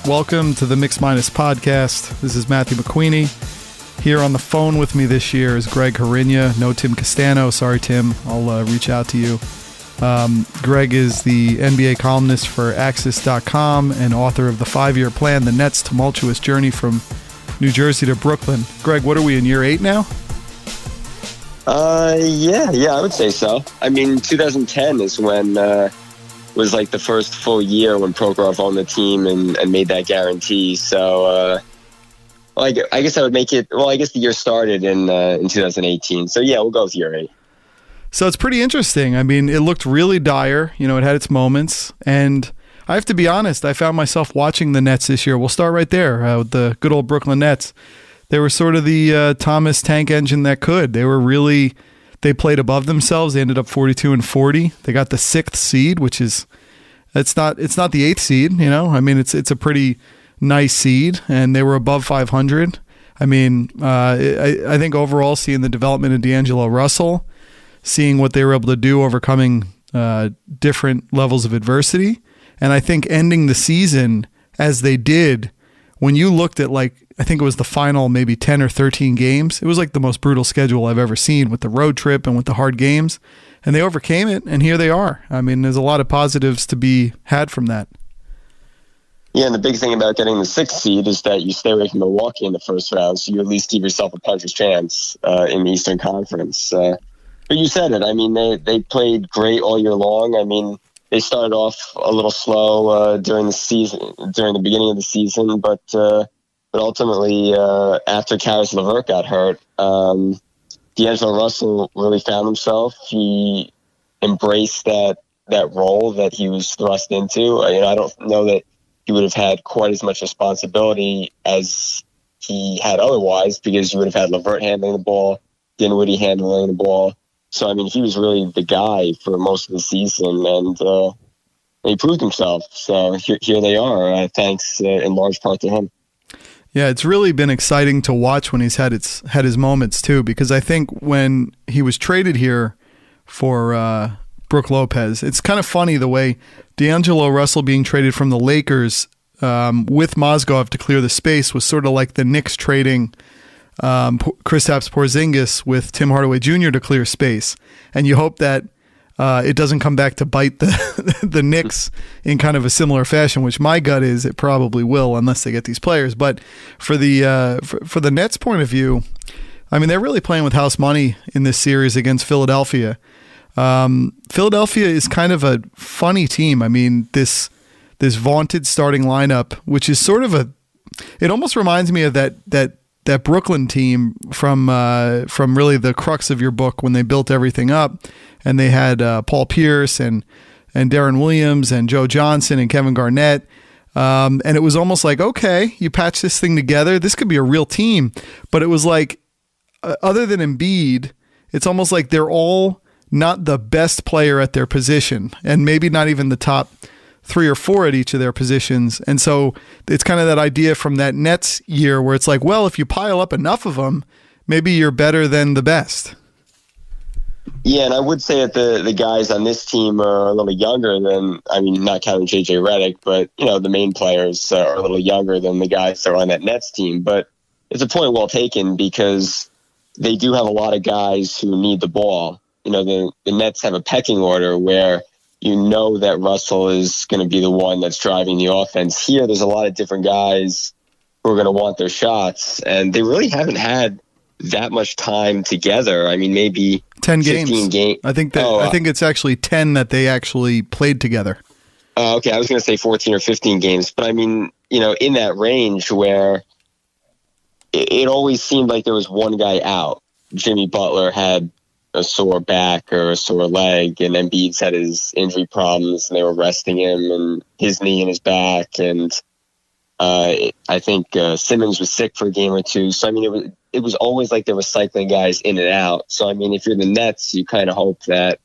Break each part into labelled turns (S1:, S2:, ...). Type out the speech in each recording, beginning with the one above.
S1: Welcome to the Mix Minus podcast. This is Matthew McQueenie. Here on the phone with me this year is Greg Hrinya. No Tim Castano. Sorry, Tim. I'll reach out to you. Greg is the NBA columnist for Axis.com and author of The 5-Year Plan, The Nets' Tumultuous Journey from New Jersey to Brooklyn. Greg, what are we, in year 8 now?
S2: Yeah, I would say so. I mean, 2010 is when was like the first full year when Prokhorov owned the team and made that guarantee. So, I guess I would make it. Well, I guess the year started in 2018. So yeah, we'll go with year 8.
S1: So it's pretty interesting. I mean, it looked really dire. You know, it had its moments, and I have to be honest. I found myself watching the Nets this year. We'll start right there with the good old Brooklyn Nets. They were sort of the Thomas tank engine that could. They played above themselves. They ended up 42-40. They got the 6th seed, which is it's not the 8th seed. You know, I mean, it's a pretty nice seed, and they were above 500. I mean, I think overall, seeing the development of D'Angelo Russell, seeing what they were able to do, overcoming different levels of adversity, and I think ending the season as they did. When you looked at, like, I think it was the final maybe 10 or 13 games, it was like the most brutal schedule I've ever seen, with the road trip and with the hard games, and they overcame it, and here they are. I mean, there's a lot of positives to be had from that.
S2: Yeah, and the big thing about getting the 6th seed is that you stay away from Milwaukee in the first round, so you at least give yourself a puncher's chance in the Eastern Conference. But you said it. I mean, they played great all year long. I mean, they started off a little slow during the beginning of the season, but ultimately, after Caris LeVert got hurt, D'Angelo Russell really found himself. He embraced that role that he was thrust into. I don't know that he would have had quite as much responsibility as he had otherwise, because you would have had LeVert handling the ball, Dinwiddie handling the ball. So, I mean, he was really the guy for most of the season, and he proved himself. So here they are, thanks in large part to him.
S1: Yeah, it's really been exciting to watch when he's had his moments, too, because I think when he was traded here for Brook Lopez, it's kind of funny the way D'Angelo Russell being traded from the Lakers with Mozgov to clear the space was sort of like the Knicks trading Kristaps Porzingis with Tim Hardaway Jr. to clear space, and you hope that it doesn't come back to bite the Knicks in kind of a similar fashion, which my gut is it probably will, unless they get these players. But for the Nets' point of view, I mean, they're really playing with house money in this series against Philadelphia. Philadelphia is kind of a funny team. I mean, this vaunted starting lineup, which is sort of it almost reminds me of that Brooklyn team from really the crux of your book, when they built everything up, and they had Paul Pierce and Darren Williams and Joe Johnson and Kevin Garnett, and it was almost like, okay, you patch this thing together, this could be a real team. But it was like, other than Embiid, it's almost like they're all not the best player at their position, and maybe not even the top 3 or 4 at each of their positions. And so it's kind of that idea from that Nets year where it's like, well, if you pile up enough of them, maybe you're better than the best.
S2: Yeah, and I would say that the guys on this team are a little younger than, I mean, not counting J.J. Redick, but, you know, the main players are a little younger than the guys that are on that Nets team. But it's a point well taken, because they do have a lot of guys who need the ball. You know, the Nets have a pecking order where you know that Russell is going to be the one that's driving the offense. Here, there's a lot of different guys who are going to want their shots, and they really haven't had that much time together. I mean, maybe
S1: 10 games. I think it's actually 10 that they actually played together.
S2: Okay, I was going to say 14 or 15 games, but I mean, you know, in that range where it always seemed like there was one guy out. Jimmy Butler had a sore back or a sore leg, and Embiid's had his injury problems, and they were resting him, and his knee and his back, and I think Simmons was sick for a game or two. So I mean, it was always like they were cycling guys in and out. So I mean, if you're the Nets, you kind of hope that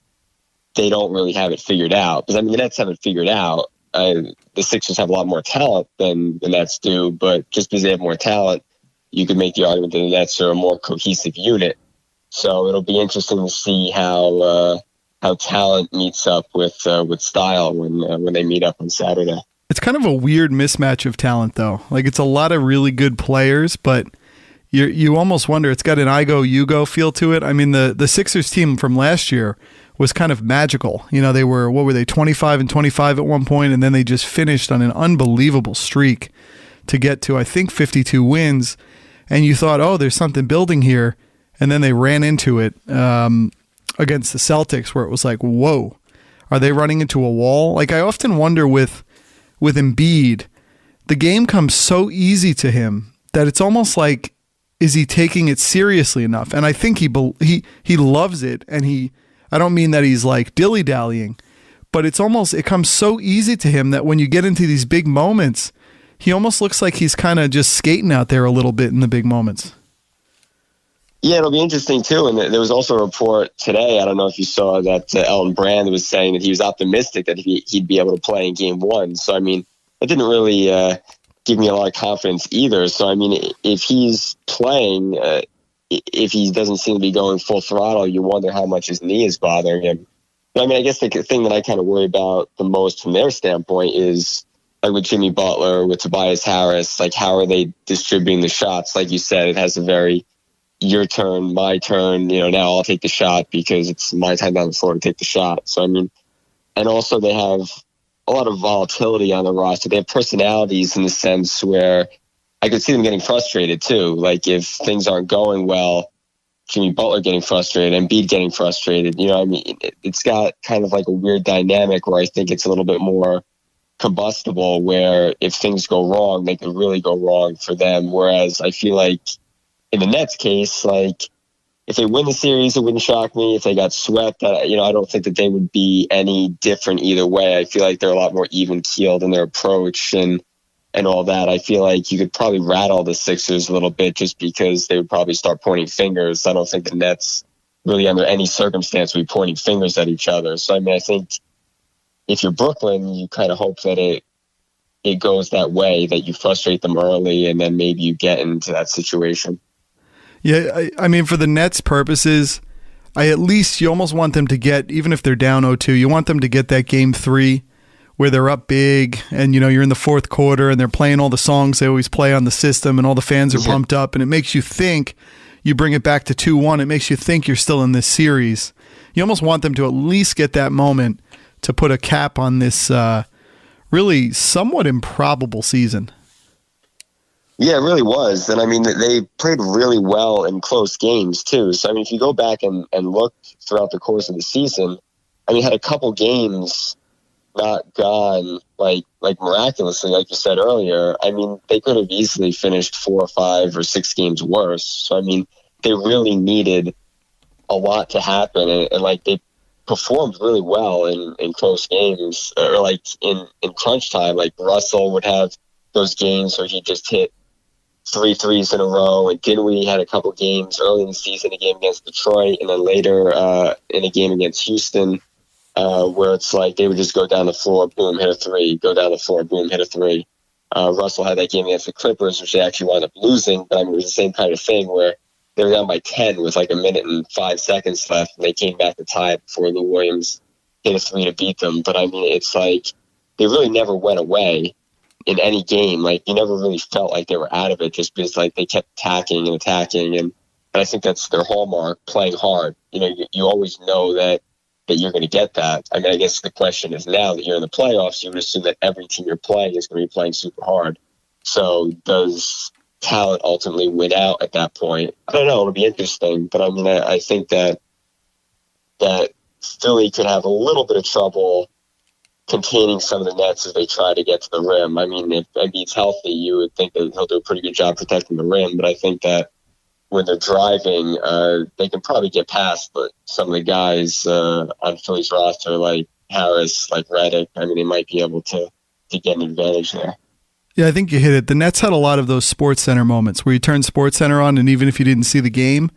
S2: they don't really have it figured out, because I mean, the Nets have it figured out. The Sixers have a lot more talent than the Nets do, but just because they have more talent, you could make the argument that the Nets are a more cohesive unit. So it'll be interesting to see how talent meets up with style when they meet up on Saturday.
S1: It's kind of a weird mismatch of talent, though. Like, it's a lot of really good players, but you almost wonder, it's got an I go, you go feel to it. I mean, the Sixers team from last year was kind of magical. You know, they were, 25-25 at one point, and then they just finished on an unbelievable streak to get to, I think, 52 wins. And you thought, oh, there's something building here. And then they ran into it against the Celtics, where it was like, whoa, are they running into a wall? Like, I often wonder with Embiid, the game comes so easy to him that it's almost like, is he taking it seriously enough? And I think he loves it, and I don't mean that he's like dilly-dallying, but it comes so easy to him that when you get into these big moments, he almost looks like he's kind of just skating out there a little bit in the big moments.
S2: Yeah, it'll be interesting too. And there was also a report today, I don't know if you saw, that Elton Brand was saying that he was optimistic that he'd be able to play in game one. So, I mean, it didn't really give me a lot of confidence either. So, I mean, if he's playing, if he doesn't seem to be going full throttle, you wonder how much his knee is bothering him. But, I mean, I guess the thing that I kind of worry about the most from their standpoint is, like with Jimmy Butler, with Tobias Harris, like how are they distributing the shots? Like you said, it has a very your turn, my turn, now I'll take the shot because it's my time down the floor to take the shot. So, I mean, and also they have a lot of volatility on the roster. They have personalities in the sense where I could see them getting frustrated too. Like if things aren't going well, Jimmy Butler getting frustrated, Embiid getting frustrated. I mean, it's got kind of like a weird dynamic where I think it's a little bit more combustible, where if things go wrong, they could really go wrong for them. Whereas I feel like in the Nets case, like if they win the series, it wouldn't shock me. If they got swept, I don't think that they would be any different either way. I feel like they're a lot more even keeled in their approach and all that. I feel like you could probably rattle the Sixers a little bit just because they would probably start pointing fingers. I don't think the Nets really under any circumstance would be pointing fingers at each other. So, I mean, I think if you're Brooklyn, you kind of hope that it goes that way, that you frustrate them early and then maybe you get into that situation.
S1: Yeah, I mean, for the Nets' purposes, you almost want them to get, even if they're down 0-2, you want them to get that game 3 where they're up big and, you're in the fourth quarter and they're playing all the songs they always play on the system and all the fans are pumped up, and it makes you think, you bring it back to 2-1, it makes you think you're still in this series. You almost want them to at least get that moment to put a cap on this really somewhat improbable season.
S2: Yeah, it really was. And I mean, they played really well in close games too. So, I mean, if you go back and look throughout the course of the season, I mean, had a couple games not gone like miraculously, like you said earlier. I mean, they could have easily finished 4 or 5 or 6 games worse. So, I mean, they really needed a lot to happen. And like, they performed really well in close games, or like in crunch time. Like Russell would have those games where he just hit 3 threes in a row, and Dinwiddie had a couple games early in the season, a game against Detroit, and then later in a game against Houston, where it's like they would just go down the floor, boom, hit a 3, go down the floor, boom, hit a 3. Russell had that game against the Clippers, which they actually wound up losing, but I mean, it was the same kind of thing where they were down by 10 with like 1 minute and 5 seconds left, and they came back to tie before Lou Williams hit a 3 to beat them. But I mean, it's like they really never went away in any game. Like, you never really felt like they were out of it, just because like they kept attacking and attacking, and I think that's their hallmark, playing hard. You always know that you're going to get that. I mean, I guess the question is, now that you're in the playoffs, you would assume that every team you're playing is going to be playing super hard. So does talent ultimately win out at that point? I don't know. It'll be interesting, but I mean, I think that Philly could have a little bit of trouble containing some of the Nets as they try to get to the rim. I mean, if Embiid's healthy, you would think that he'll do a pretty good job protecting the rim, but I think that when they're driving, they can probably get past some of the guys on Philly's roster, like Harris, like Redick. I mean, they might be able to get an advantage there.
S1: Yeah, I think you hit it. The Nets had a lot of those Sports Center moments where you turn Sports Center on, and even if you didn't see the game,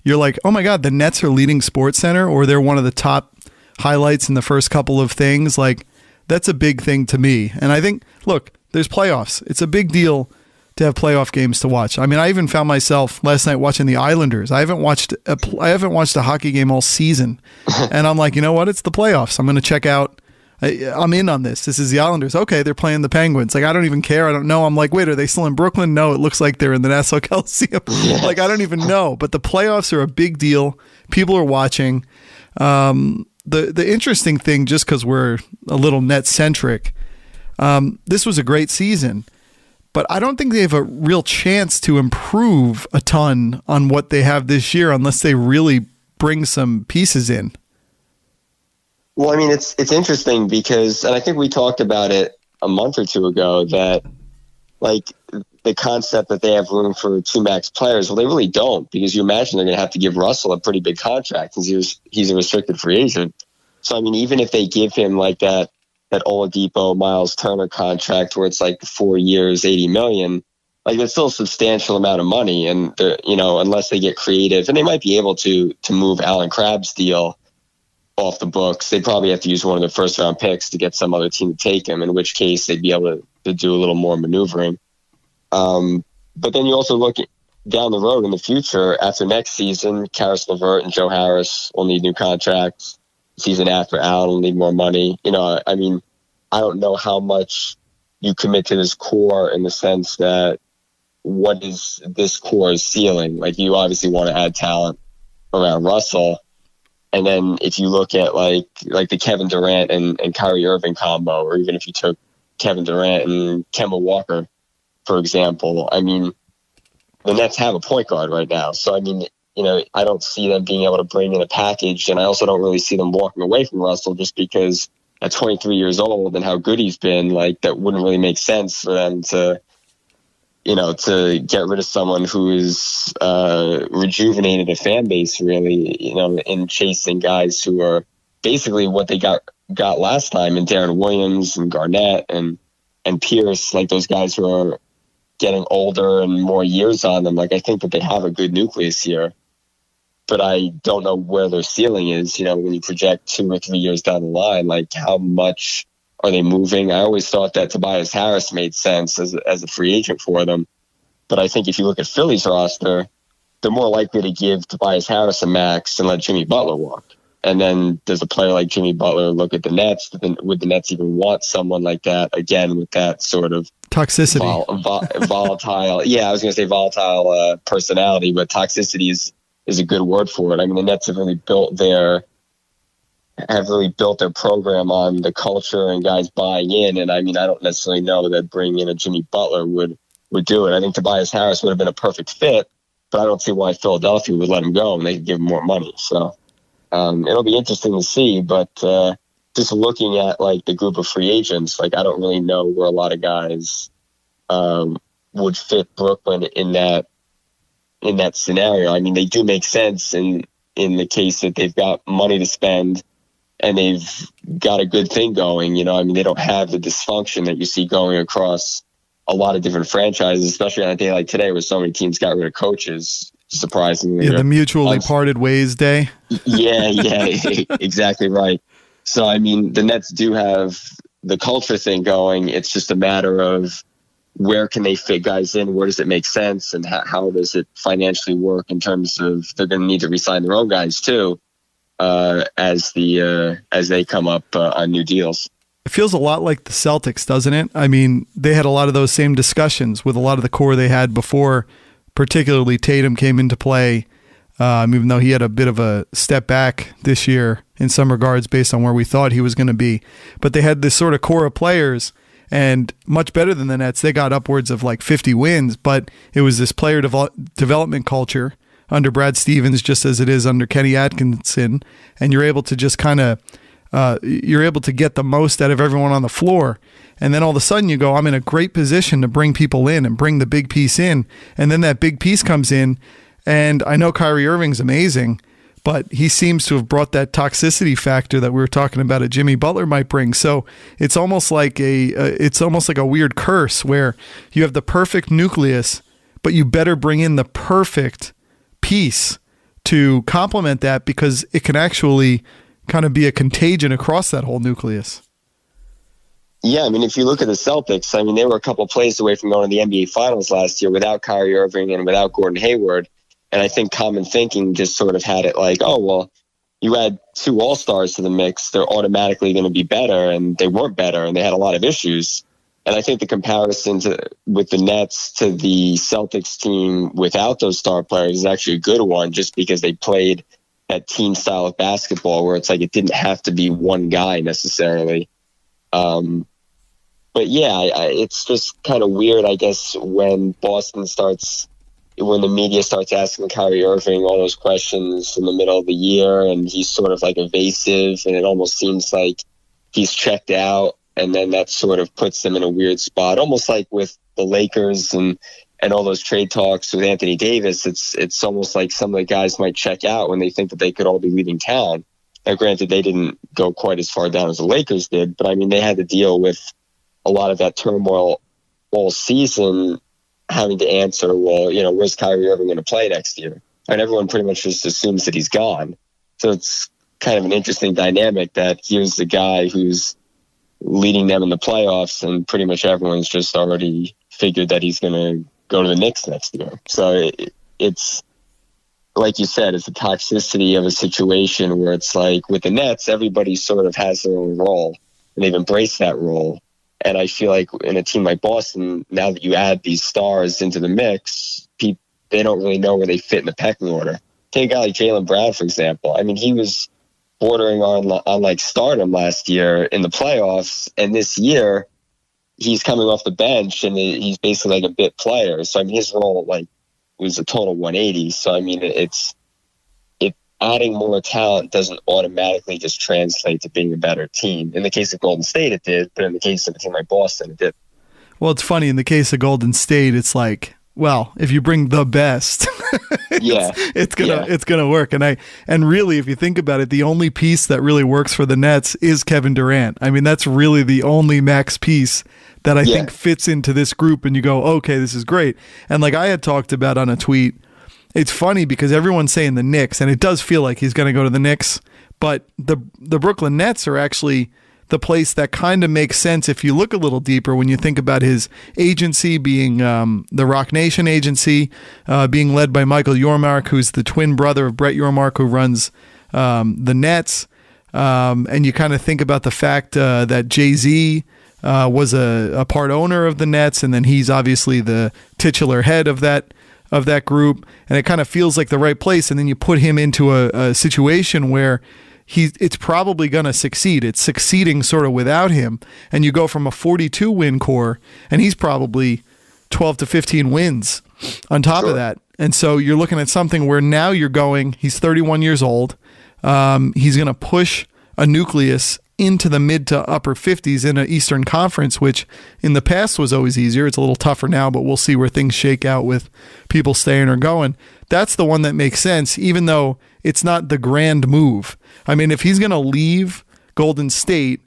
S1: you're like, oh my God, the Nets are leading Sports Center, or they're one of the top highlights in the first couple of things. Like, that's a big thing to me. And I think, look, there's playoffs. It's a big deal to have playoff games to watch. I mean, I even found myself last night watching the Islanders. I haven't watched a hockey game all season. And I'm like, you know what? It's the playoffs. I'm going to check out I'm in on this. This is the Islanders. Okay, they're playing the Penguins. Like, I don't even care. I don't know. I'm like, wait, are they still in Brooklyn? No, it looks like they're in the Nassau Coliseum.
S2: Yes.
S1: Like, I don't even know. But the playoffs are a big deal. People are watching. The interesting thing, just because we're a little net centric, this was a great season, but I don't think they have a real chance to improve a ton on what they have this year unless they really bring some pieces in.
S2: Well, I mean, it's interesting because, and I think we talked about it a month or two ago, that like the concept that they have room for two max players. Well, they really don't, because you imagine they're going to have to give Russell a pretty big contract because he's a restricted free agent. So, I mean, even if they give him like that Oladipo, Miles Turner contract where it's like 4 years, $80 million, like that's still a substantial amount of money. And, unless they get creative, and they might be able to move Alan Crabb's deal off the books, they'd probably have to use one of their first round picks to get some other team to take him, in which case they'd be able to do a little more maneuvering. But then you also look down the road in the future. After next season, Karis LeVert and Joe Harris will need new contracts. Season after, Allen will need more money. I mean, I don't know how much you commit to this core, in the sense that what is this core's ceiling? Like, you obviously want to add talent around Russell. And then if you look at like the Kevin Durant and Kyrie Irving combo, or even if you took Kevin Durant and Kemba Walker, for example, I mean, the Nets have a point guard right now. So, I mean, I don't see them being able to bring in a package. And I also don't really see them walking away from Russell, just because at 23 years old and how good he's been, like, that wouldn't really make sense for them to get rid of someone who is rejuvenated a fan base, really, in chasing guys who are basically what they got last time in Darren Williams and Garnett and Pierce, like those guys who are getting older and more years on them. Like, I think that they have a good nucleus here, but I don't know where their ceiling is. When you project 2 or 3 years down the line, like, how much are they moving? I always thought that Tobias Harris made sense as a free agent for them. But I think if you look at Philly's roster, they're more likely to give Tobias Harris a max and let Jimmy Butler walk. And then does a player like Jimmy Butler look at the Nets? Would the Nets even want someone like that, again, with that sort of
S1: toxicity,
S2: volatile? Yeah, I was going to say volatile personality, but toxicity is a good word for it. I mean, the Nets have really built their program on the culture and guys buying in. And I mean, I don't necessarily know that bringing in a Jimmy Butler would do it. I think Tobias Harris would have been a perfect fit, but I don't see why Philadelphia would let him go and they could give him more money. So it'll be interesting to see. But just looking at like the group of free agents, like, I don't really know where a lot of guys would fit Brooklyn in that scenario. I mean, they do make sense in the case that they've got money to spend and they've got a good thing going. I mean, they don't have the dysfunction that you see going across a lot of different franchises, especially on a day like today where so many teams got rid of coaches, surprisingly.
S1: Yeah, the mutually parted ways day.
S2: Yeah, exactly right. So, I mean, the Nets do have the culture thing going. It's just a matter of where can they fit guys in? Where does it make sense? And how does it financially work in terms of they're going to need to re-sign their own guys too, as they come up on new deals.
S1: It feels a lot like the Celtics, doesn't it? I mean, they had a lot of those same discussions with a lot of the core they had before, particularly Tatum came into play, even though he had a bit of a step back this year in some regards based on where we thought he was going to be. But they had this sort of core of players, and much better than the Nets. They got upwards of like 50 wins, but it was this player development culture under Brad Stevens, just as it is under Kenny Atkinson, and you're able to just kind of you're able to get the most out of everyone on the floor. And then all of a sudden you go, I'm in a great position to bring people in and bring the big piece in. And then that big piece comes in. And I know Kyrie Irving's amazing, but he seems to have brought that toxicity factor that we were talking about a Jimmy Butler might bring. So it's almost like a weird curse where you have the perfect nucleus, but you better bring in the perfect piece to complement that, because it can actually kind of be a contagion across that whole nucleus.
S2: Yeah, I mean, if you look at the Celtics, I mean, they were a couple of plays away from going to the NBA Finals last year without Kyrie Irving and without Gordon Hayward. And I think common thinking just sort of had it like, oh, well, you add two all-stars to the mix, they're automatically going to be better, and they weren't better, and they had a lot of issues. And I think the comparison with the Nets to the Celtics team without those star players is actually a good one, just because they played that team style of basketball where it's like it didn't have to be one guy necessarily. But yeah, it's just kind of weird, I guess, when the media starts asking Kyrie Irving all those questions in the middle of the year, and he's sort of like evasive, and it almost seems like he's checked out, and then that sort of puts them in a weird spot, almost like with the Lakers and all those trade talks with Anthony Davis. It's almost like some of the guys might check out when they think that they could all be leaving town. Now, granted, they didn't go quite as far down as the Lakers did, but I mean, they had to deal with a lot of that turmoil all season, having to answer, well, where's Kyrie Irving going to play next year? And everyone pretty much just assumes that he's gone. So it's kind of an interesting dynamic that here's the guy who's leading them in the playoffs, and pretty much everyone's just already figured that he's going to go to the Knicks next year. So it's, like you said, it's the toxicity of a situation where it's like with the Nets, everybody sort of has their own role, and they've embraced that role. And I feel like in a team like Boston, now that you add these stars into the mix, they don't really know where they fit in the pecking order. Take a guy like Jaylen Brown, for example. I mean, he was bordering on like stardom last year in the playoffs, and this year he's coming off the bench and he's basically like a bit player. So I mean, his role was a total 180. So I mean, adding more talent doesn't automatically just translate to being a better team. In the case of Golden State, it did, but in the case of a team like Boston, it did.
S1: Well, it's funny. In the case of Golden State, it's like, well, if you bring the best, it's gonna work. And really, if you think about it, the only piece that really works for the Nets is Kevin Durant. I mean, that's really the only max piece that I think fits into this group. And you go, okay, this is great. And like I had talked about on a tweet, it's funny because everyone's saying the Knicks, and it does feel like he's going to go to the Knicks, but the Brooklyn Nets are actually the place that kind of makes sense if you look a little deeper when you think about his agency being the Rock Nation agency, being led by Michael Yormark, who's the twin brother of Brett Yormark, who runs the Nets. And you kind of think about the fact that Jay-Z was a part owner of the Nets, and then he's obviously the titular head of that group, and it kind of feels like the right place. And then you put him into a situation where it's probably going to succeed. It's succeeding sort of without him. And you go from a 42 win core, and he's probably 12 to 15 wins on top of that. And so you're looking at something where now he's 31 years old. He's going to push a nucleus into the mid to upper 50s in an Eastern Conference, which in the past was always easier. It's a little tougher now, but we'll see where things shake out with people staying or going. That's the one that makes sense, even though it's not the grand move. I mean, if he's going to leave Golden State,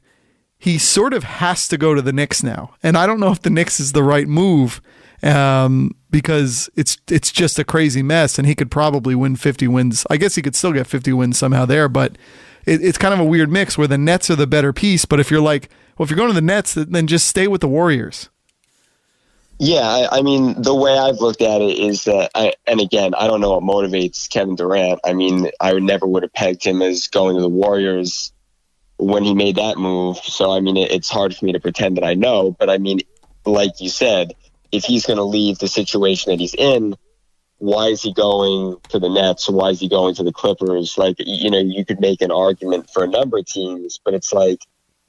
S1: he sort of has to go to the Knicks now. And I don't know if the Knicks is the right move, because it's just a crazy mess, and he could probably win 50 wins. I guess he could still get 50 wins somehow there, but it's kind of a weird mix where the Nets are the better piece. But if you're like, well, if you're going to the Nets, then just stay with the Warriors.
S2: Yeah, I mean, the way I've looked at it is that, and again, I don't know what motivates Kevin Durant. I mean, I would have pegged him as going to the Warriors when he made that move. So, I mean, it's hard for me to pretend that I know. But, I mean, like you said, if he's going to leave the situation that he's in, why is he going to the Nets? Why is he going to the Clippers? Like, you could make an argument for a number of teams, but it's like,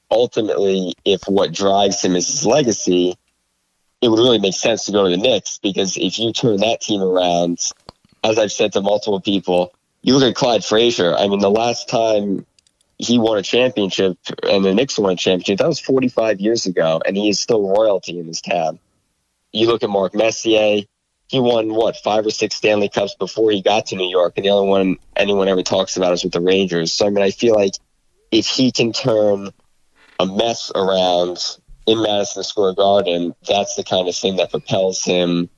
S2: ultimately, if what drives him is his legacy, it would really make sense to go to the Knicks, because if you turn that team around, as I've said to multiple people, you look at Clyde Frazier. I mean, the last time he won a championship and the Knicks won a championship, that was 45 years ago, and he is still royalty in this town. You look at Mark Messier, he won, 5 or 6 Stanley Cups before he got to New York, and the only one anyone ever talks about is with the Rangers. So, I mean, I feel like if he can turn a mess around in Madison Square Garden, that's the kind of thing that propels him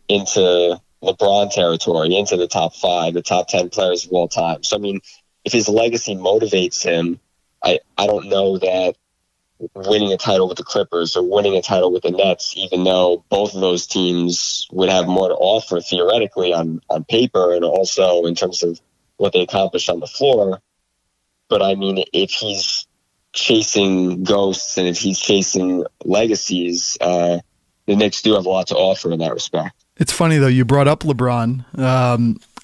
S2: into LeBron territory, into the top 5, the top 10 players of all time. So, I mean, if his legacy motivates him, I don't know that winning a title with the Clippers or winning a title with the Nets, even though both of those teams would have more to offer theoretically on paper and also in terms of what they accomplished on the floor, But I mean, if he's chasing ghosts and if he's chasing legacies, the Knicks do have a lot to offer in that respect.
S1: It's funny, though, you brought up LeBron,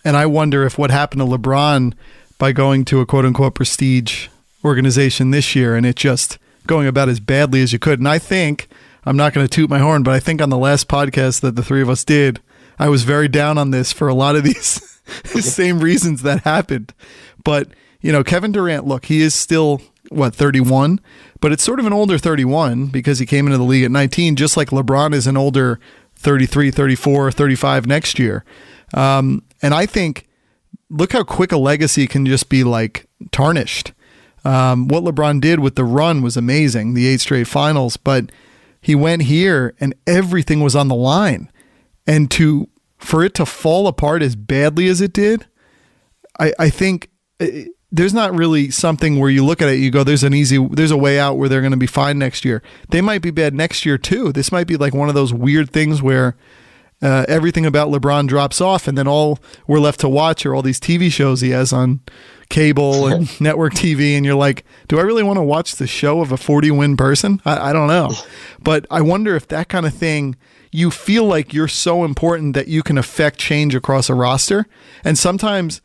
S1: and I wonder if what happened to LeBron by going to a quote-unquote prestige organization this year and it just going about as badly as you could. And I think, I'm not going to toot my horn, but I think on the last podcast that the three of us did, I was very down on this for a lot of these same reasons that happened. But, you know, Kevin Durant, look, he is still, 31? But it's sort of an older 31 because he came into the league at 19, just like LeBron is an older 33, 34, 35 next year. And I think, look how quick a legacy can just be like tarnished. What LeBron did with the run was amazing, the 8 straight finals, but he went here and everything was on the line. And for it to fall apart as badly as it did, I think there's not really something where you look at it, you go, there's a way out where they're going to be fine next year. They might be bad next year too. This might be like one of those weird things where everything about LeBron drops off and then all we're left to watch are all these TV shows he has on cable and network TV. And you're like, do I really want to watch the show of a 40-win person? I don't know. But I wonder if that kind of thing, you feel like you're so important that you can affect change across a roster. And sometimes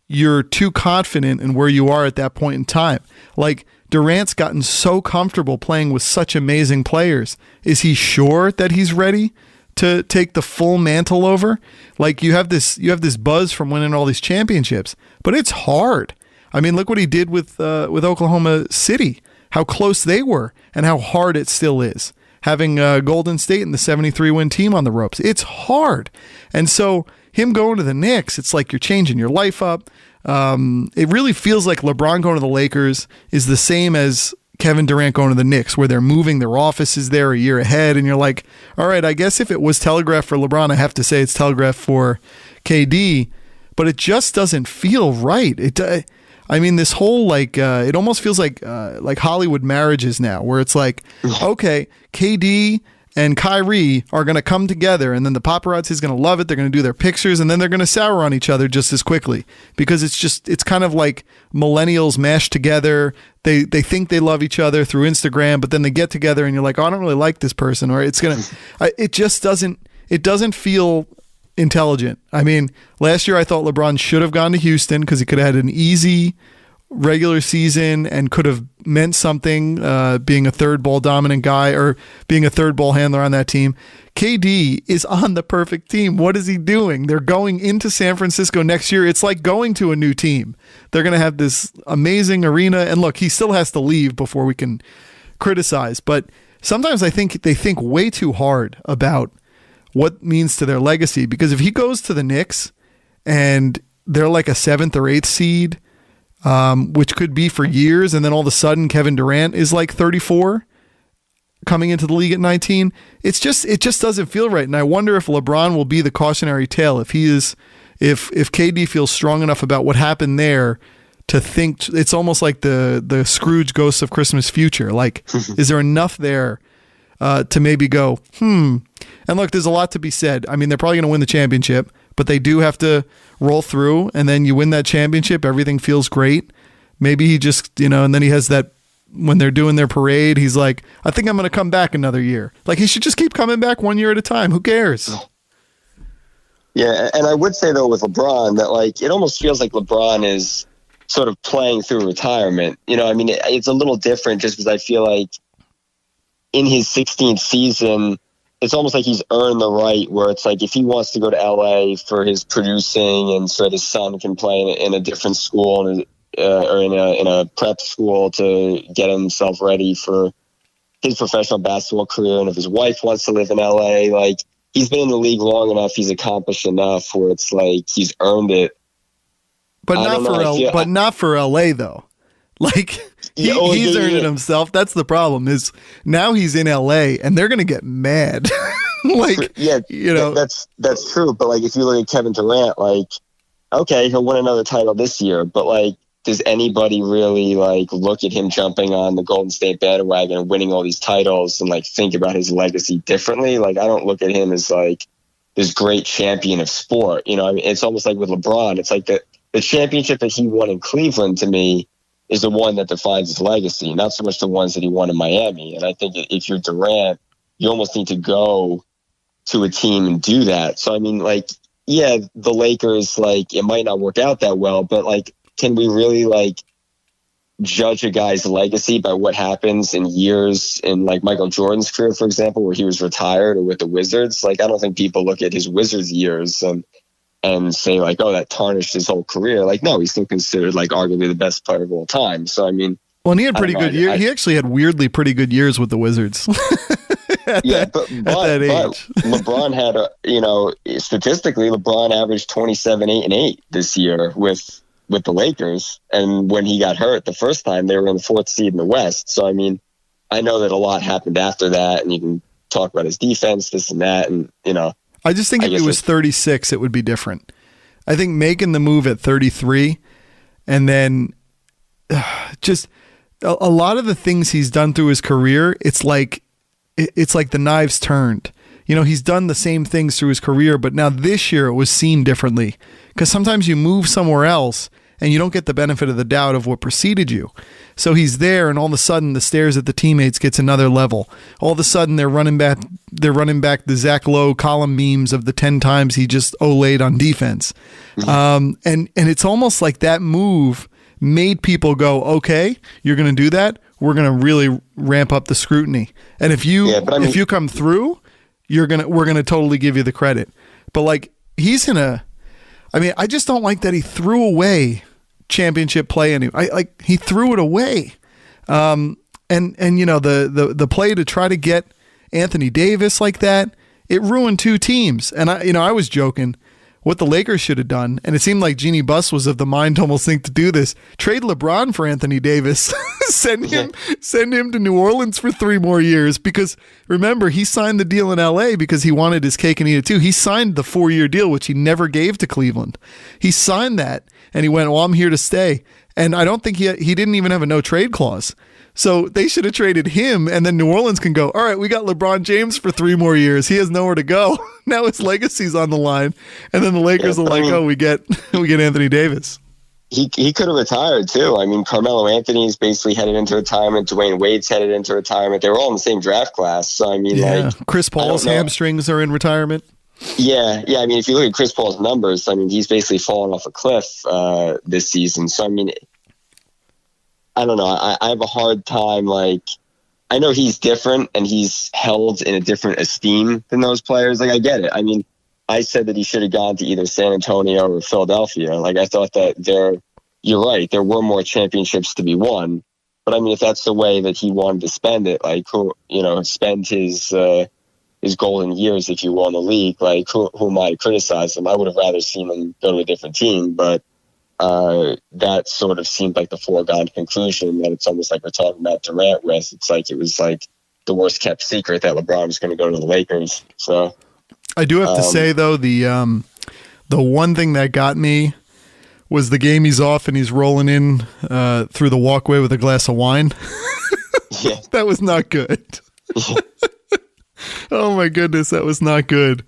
S1: you're too confident in where you are at that point in time. Like Durant's gotten so comfortable playing with such amazing players. Is he sure that he's ready to take the full mantle over? Like you have this buzz from winning all these championships, but it's hard. I mean, look what he did with Oklahoma City, how close they were and how hard it still is. Having Golden State and the 73-win team on the ropes. It's hard. And so him going to the Knicks, it's like you're changing your life up. It really feels like LeBron going to the Lakers is the same as Kevin Durant going to the Knicks, where they're moving their offices there a year ahead. And you're like, all right, I guess if it was telegraphed for LeBron, I have to say it's telegraphed for KD. But it just doesn't feel right. I mean, this whole it almost feels like Hollywood marriages now, where it's like, okay, KD and Kyrie are going to come together, and then the paparazzi is going to love it. They're going to do their pictures, and then they're going to sour on each other just as quickly because it's kind of like millennials mashed together. They think they love each other through Instagram, but then they get together, and you're like, oh, I don't really like this person, or it just doesn't feel intelligent. I mean, last year I thought LeBron should have gone to Houston because he could have had an easy regular season and could have meant something, being a third ball dominant guy or being a third ball handler on that team. KD is on the perfect team. What is he doing? They're going into San Francisco next year. It's like going to a new team. They're going to have this amazing arena. And look, he still has to leave before we can criticize. But sometimes I think they think way too hard about what means to their legacy. Because if he goes to the Knicks and they're like a 7th or 8th seed, which could be for years, and then all of a sudden Kevin Durant is like 34 coming into the league at 19. It just doesn't feel right. And I wonder if LeBron will be the cautionary tale if KD feels strong enough about what happened there to think it's almost like the Scrooge Ghosts of Christmas Future. Like, is there enough there to maybe go, And look, there's a lot to be said. I mean, they're probably going to win the championship, but they do have to roll through, and then you win that championship, everything feels great. Maybe he just, and then he has that, when they're doing their parade, he's like, I think I'm going to come back another year. Like, he should just keep coming back 1 year at a time. Who cares?
S2: Yeah, and I would say, though, with LeBron, that, it almost feels like LeBron is sort of playing through retirement. I mean, it's a little different just because I feel like in his 16th season, it's almost like he's earned the right where it's like if he wants to go to LA for his producing and so that his son can play in a different school or in a prep school to get himself ready for his professional basketball career. And if his wife wants to live in LA, he's been in the league long enough, he's accomplished enough where it's like he's earned it.
S1: But not for LA though. He's earned it himself. That's the problem. Is now he's in LA and they're gonna get mad.
S2: That's true. But if you look at Kevin Durant, okay, he'll win another title this year, but does anybody really look at him jumping on the Golden State bandwagon and winning all these titles and think about his legacy differently? I don't look at him as this great champion of sport. I mean, it's almost like with LeBron. It's like the championship that he won in Cleveland to me is the one that defines his legacy, not so much the ones that he won in Miami. And I think if you're Durant, you almost need to go to a team and do that. So, I mean, like, yeah, the Lakers, like, it might not work out that well, but, like, can we really, like, judge a guy's legacy by what happens in years in, like, Michael Jordan's career, for example, where he was retired or with the Wizards? Like, I don't think people look at his Wizards years and say, like, oh, that tarnished his whole career. Like, no, he's still considered, like, arguably the best player of all time. So, I mean,
S1: well, and he had pretty good years. He actually had weirdly pretty good years with the Wizards. But
S2: LeBron had, statistically, LeBron averaged 27, 8, and 8 this year with the Lakers. And when he got hurt the first time, they were in the 4th seed in the West. So, I mean, I know that a lot happened after that, and you can talk about his defense, this and that, and,
S1: I just think if he was 36, it would be different. I think making the move at 33 and then just a lot of the things he's done through his career, it's like the knives turned. He's done the same things through his career, but now this year it was seen differently because sometimes you move somewhere else and you don't get the benefit of the doubt of what preceded you. So he's there, and all of a sudden the stares at the teammates gets another level. All of a sudden they're running back the Zach Lowe column memes of the 10 times he just olayed on defense. And it's almost like that move made people go, okay, you're going to do that? We're going to really ramp up the scrutiny. And if you come through, we're going to totally give you the credit. But like I just don't like that he threw away championship play. He threw it away. The play to try to get Anthony Davis like that, it ruined 2 teams. And I was joking what the Lakers should have done. And it seemed like Jeannie Buss was of the mind to almost think to do this. Trade LeBron for Anthony Davis. send him to New Orleans for 3 more years, because remember, he signed the deal in LA because he wanted his cake and eat it too. He signed the 4-year deal, which he never gave to Cleveland. He signed that and he went, well, I'm here to stay. And I don't think he didn't even have a no trade clause. So they should have traded him, and then New Orleans can go, all right, we got LeBron James for 3 more years. He has nowhere to go. Now his legacy's on the line. And then the Lakers we get Anthony Davis.
S2: He could have retired too. I mean, Carmelo Anthony's basically headed into retirement. Dwayne Wade's headed into retirement. They were all in the same draft class. So, I mean,
S1: Chris Paul's hamstrings are in retirement.
S2: Yeah. I mean, if you look at Chris Paul's numbers, I mean, he's basically fallen off a cliff this season. So, I mean, I don't know. I have a hard time. Like, I know he's different and he's held in a different esteem than those players. Like, I get it. I mean, I said that he should have gone to either San Antonio or Philadelphia. Like, I thought that you're right. There were more championships to be won. But I mean, if that's the way that he wanted to spend it, like, spend his golden years, if you will, in the league, like, who might criticize him? I would have rather seen him go to a different team, but that sort of seemed like the foregone conclusion that it's almost like we're talking about Durant with. It's like it was like the worst kept secret that LeBron was going to go to the Lakers. So
S1: I do have to say though, the one thing that got me was the game he's off and he's rolling in through the walkway with a glass of wine.
S2: Yeah.
S1: That was not good. Oh my goodness, that was not good.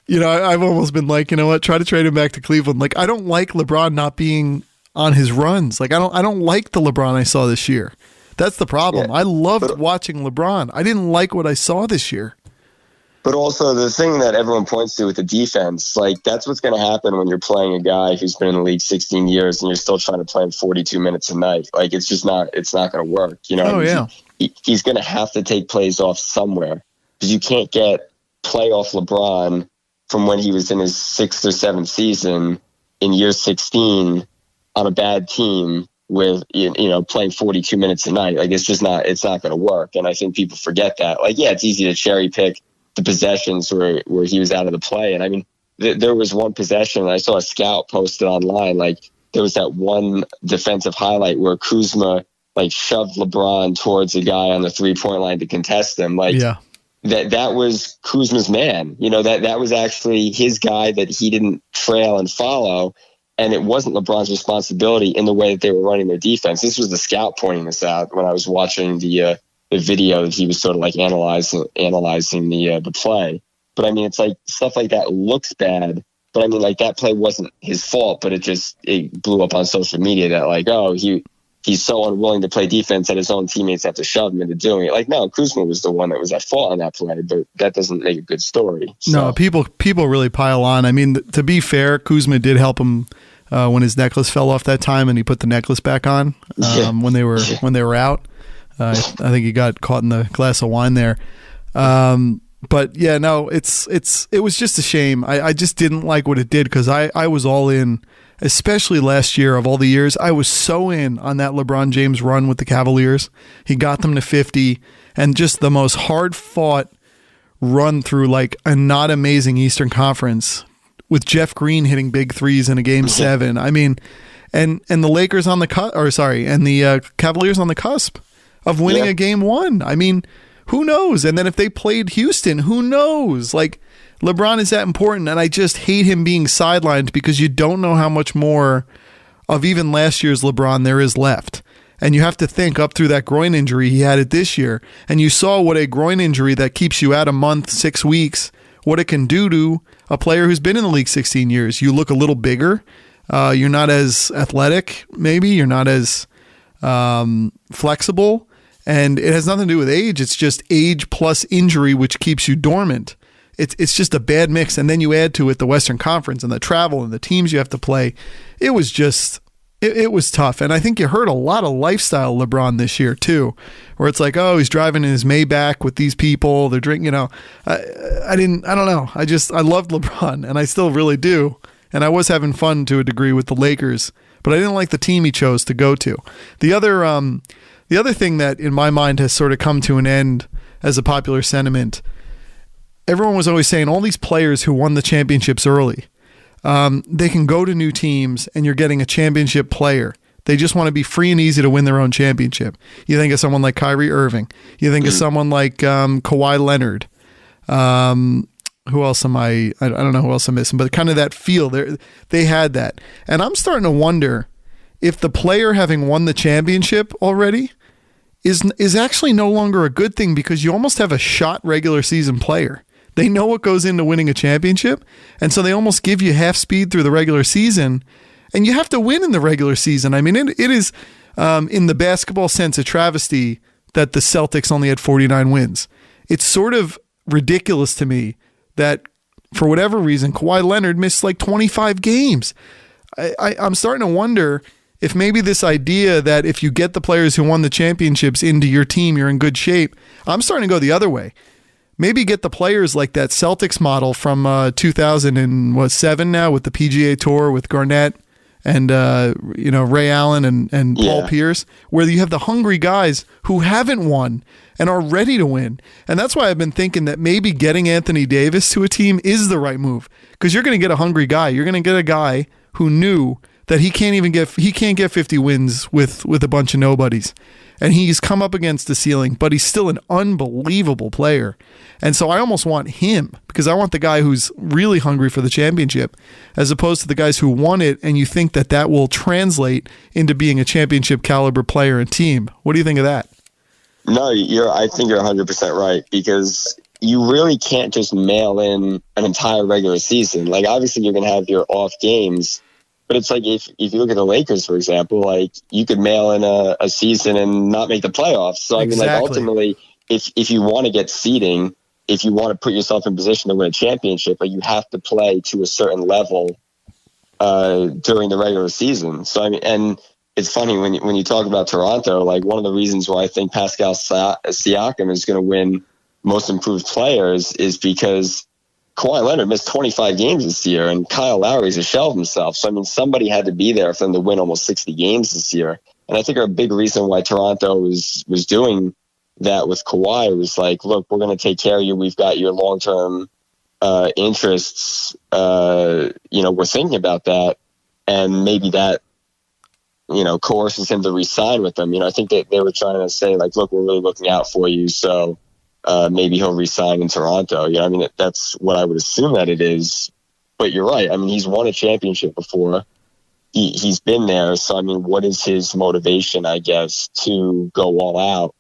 S1: I've almost been like, you know what? Try to trade him back to Cleveland. Like, I don't like LeBron not being on his runs. Like, I don't like the LeBron I saw this year. That's the problem. Yeah, I loved watching LeBron. I didn't like what I saw this year.
S2: But also the thing that everyone points to with the defense, like, that's what's going to happen when you're playing a guy who's been in the league 16 years and you're still trying to play him 42 minutes a night. Like, it's not going to work. He's going to have to take plays off somewhere, because you can't get playoff LeBron from when he was in his 6th or 7th season in year 16 on a bad team with, playing 42 minutes a night. Like, it's not going to work. And I think people forget that. Like, yeah, it's easy to cherry pick the possessions where he was out of the play. And I mean, there was one possession, and I saw a scout posted online, like, there was that one defensive highlight where Kuzma, like, shoved LeBron towards a guy on the 3-point line to contest him. Like, yeah. That was Kuzma's man. That was actually his guy that he didn't trail and follow, and it wasn't LeBron's responsibility in the way that they were running their defense. This was the scout pointing this out when I was watching the video that he was sort of like analyzing the play. But I mean, it's like stuff like that looks bad, but I mean, like, that play wasn't his fault, but it blew up on social media that, like, oh, he he's so unwilling to play defense that his own teammates have to shove him into doing it. Like, no, Kuzma was the one that was at fault on that play, but that doesn't make a good story. So.
S1: No, people really pile on. I mean, to be fair, Kuzma did help him when his necklace fell off that time, and he put the necklace back on when they were out. I think he got caught in the glass of wine there. But yeah, no, it was just a shame. I just didn't like what it did because I was all in, especially last year. Of all the years, I was so in on that LeBron James run with the Cavaliers. He got them to 50, and just the most hard-fought run through like a not amazing Eastern Conference with Jeff Green hitting big threes in a Game 7. I mean, and the Lakers on the and the Cavaliers on the cusp of winning a Game 1. I mean, who knows? And then if they played Houston, who knows? Like, LeBron is that important, and I just hate him being sidelined because you don't know how much more of even last year's LeBron there is left. And you have to think up through that groin injury, he had it this year. And you saw what a groin injury that keeps you out a month, 6 weeks, what it can do to a player who's been in the league 16 years. You look a little bigger. You're not as athletic, maybe. You're not as flexible. And it has nothing to do with age. It's just age plus injury, which keeps you dormant. It's just a bad mix. And then you add to it the Western Conference and the travel and the teams you have to play. It was just, it was tough. And I think you heard a lot of lifestyle LeBron this year too, where it's like, oh, he's driving in his Maybach with these people. They're drinking, I don't know. I loved LeBron, and I still really do. And I was having fun to a degree with the Lakers, but I didn't like the team he chose to go to. The other thing that in my mind has sort of come to an end as a popular sentiment, everyone was always saying all these players who won the championships early, they can go to new teams and you're getting a championship player. They just want to be free and easy to win their own championship. You think of someone like Kyrie Irving. You think of someone like Kawhi Leonard. Who else am I don't know who else I'm missing, but kind of that feel. They had that. And I'm starting to wonder if the player having won the championship already is actually no longer a good thing, because you almost have a shot regular season player. They know what goes into winning a championship, and so they almost give you half speed through the regular season, and you have to win in the regular season. I mean, it is, in the basketball sense, a travesty that the Celtics only had 49 wins. It's sort of ridiculous to me that, for whatever reason, Kawhi Leonard missed like 25 games. I'm starting to wonder if maybe this idea that if you get the players who won the championships into your team, you're in good shape. I'm starting to go the other way. Maybe get the players like that Celtics model from 2007 now with the PGA Tour with Garnett and Ray Allen and Paul Pierce, where you have the hungry guys who haven't won and are ready to win. And that's why I've been thinking that maybe getting Anthony Davis to a team is the right move, because you're going to get a hungry guy. You're going to get a guy who knew that he can't get 50 wins with a bunch of nobodies. And he's come up against the ceiling, but he's still an unbelievable player. And so I almost want him, because I want the guy who's really hungry for the championship, as opposed to the guys who won it and you think that will translate into being a championship caliber player and team. What do you think of that?
S2: No, I think you're 100% right, because you really can't just mail in an entire regular season. Like, obviously you're going to have your off games, but it's like if you look at the Lakers, for example, like you could mail in a season and not make the playoffs. So I mean, like, ultimately, if you want to get seeding, if you want to put yourself in position to win a championship, like, you have to play to a certain level during the regular season. So I mean, and it's funny when you talk about Toronto, like, one of the reasons why I think Pascal Siakam is going to win Most Improved Players is because Kawhi Leonard missed 25 games this year, and Kyle Lowry's a shell of himself. So, I mean, somebody had to be there for them to win almost 60 games this year. And I think a big reason why Toronto was doing that with Kawhi was like, look, we're going to take care of you. We've got your long-term interests. We're thinking about that. And maybe that, coerces him to re-sign with them. I think that they were trying to say, like, look, we're really looking out for you. So, maybe he'll resign in Toronto. I mean, that's what I would assume that it is. But you're right. I mean, he's won a championship before. He's been there. So, I mean, what is his motivation, I guess, to go all out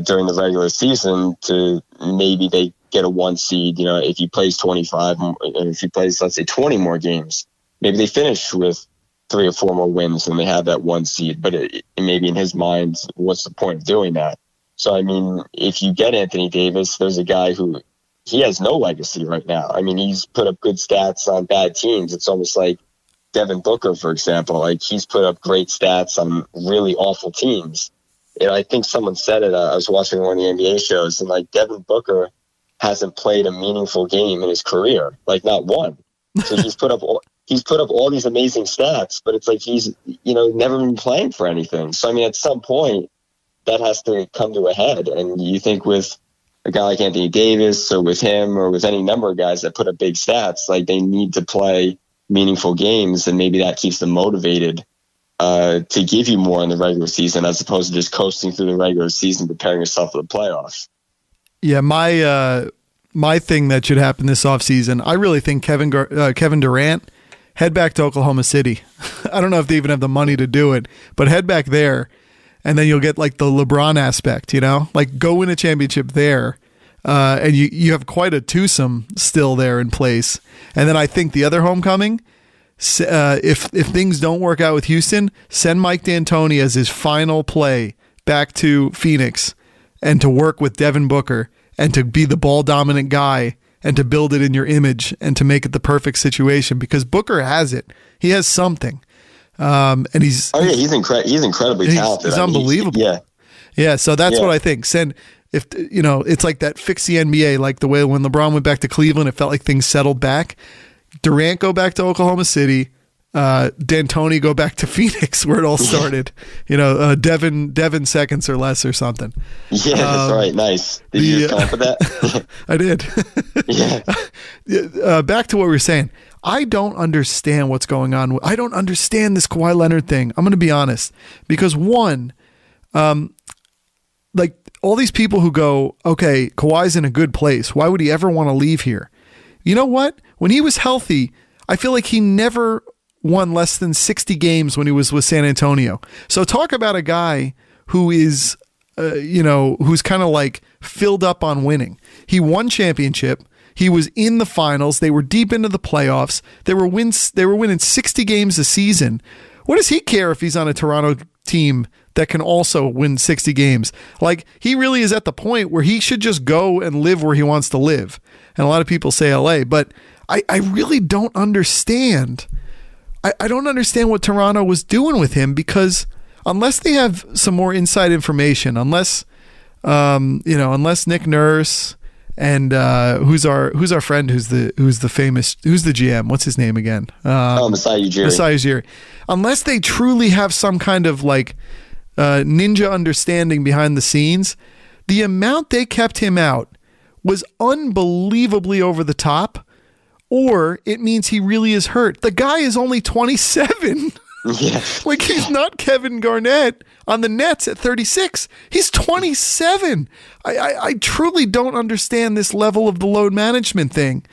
S2: during the regular season to maybe they get a 1 seed? If he plays 25, if he plays, let's say, 20 more games, maybe they finish with 3 or 4 more wins than they have that 1 seed. But it maybe in his mind, what's the point of doing that? So, I mean, if you get Anthony Davis, there's a guy who he has no legacy right now. I mean, he's put up good stats on bad teams. It's almost like Devin Booker, for example. Like, he's put up great stats on really awful teams. And I think someone said it. I was watching one of the NBA shows, and like Devin Booker hasn't played a meaningful game in his career, like not one. So he's put up all these amazing stats, but it's like he's never been playing for anything. So I mean, at some point, that has to come to a head. And you think with a guy like Anthony Davis, or with him, or with any number of guys that put up big stats, like they need to play meaningful games, and maybe that keeps them motivated to give you more in the regular season, as opposed to just coasting through the regular season, preparing yourself for the playoffs.
S1: Yeah, my thing that should happen this offseason, I really think Kevin Durant, head back to Oklahoma City. I don't know if they even have the money to do it, but head back there, and then you'll get like the LeBron aspect, like go win a championship there, and you have quite a twosome still there in place. And then I think the other homecoming, if things don't work out with Houston, send Mike D'Antoni as his final play back to Phoenix and to work with Devin Booker and to be the ball dominant guy and to build it in your image and to make it the perfect situation, because Booker has it. He has something. And he's incredibly talented. He's unbelievable. Yeah. So that's what I think. It's like that fix the NBA, like the way when LeBron went back to Cleveland, it felt like things settled back. Durant go back to Oklahoma City, D'Antoni go back to Phoenix, where it all started. Devin seconds or less or something.
S2: Yeah, that's right. Nice. Did you come up with that?
S1: I did.
S2: Yeah.
S1: Back to what we were saying. I don't understand what's going on. I don't understand this Kawhi Leonard thing. I'm going to be honest, because one, like all these people who go, okay, Kawhi's in a good place. Why would he ever want to leave here? You know what? When he was healthy, I feel like he never won less than 60 games when he was with San Antonio. So talk about a guy who is, who's kind of like filled up on winning. He won championship. He was in the finals. They were deep into the playoffs. They were winning 60 games a season. What does he care if he's on a Toronto team that can also win 60 games? Like, he really is at the point where he should just go and live where he wants to live. And a lot of people say LA, but I really don't understand. I don't understand what Toronto was doing with him, because unless they have some more inside information, unless Nick Nurse and who's our friend who's the GM, what's his name again?
S2: Masai
S1: Ujiri. Unless they truly have some kind of like ninja understanding behind the scenes, the amount they kept him out was unbelievably over the top, or it means he really is hurt. The guy is only 27.
S2: Yeah.
S1: Like, he's not Kevin Garnett on the Nets at 36. He's 27. I truly don't understand this level of the load management thing,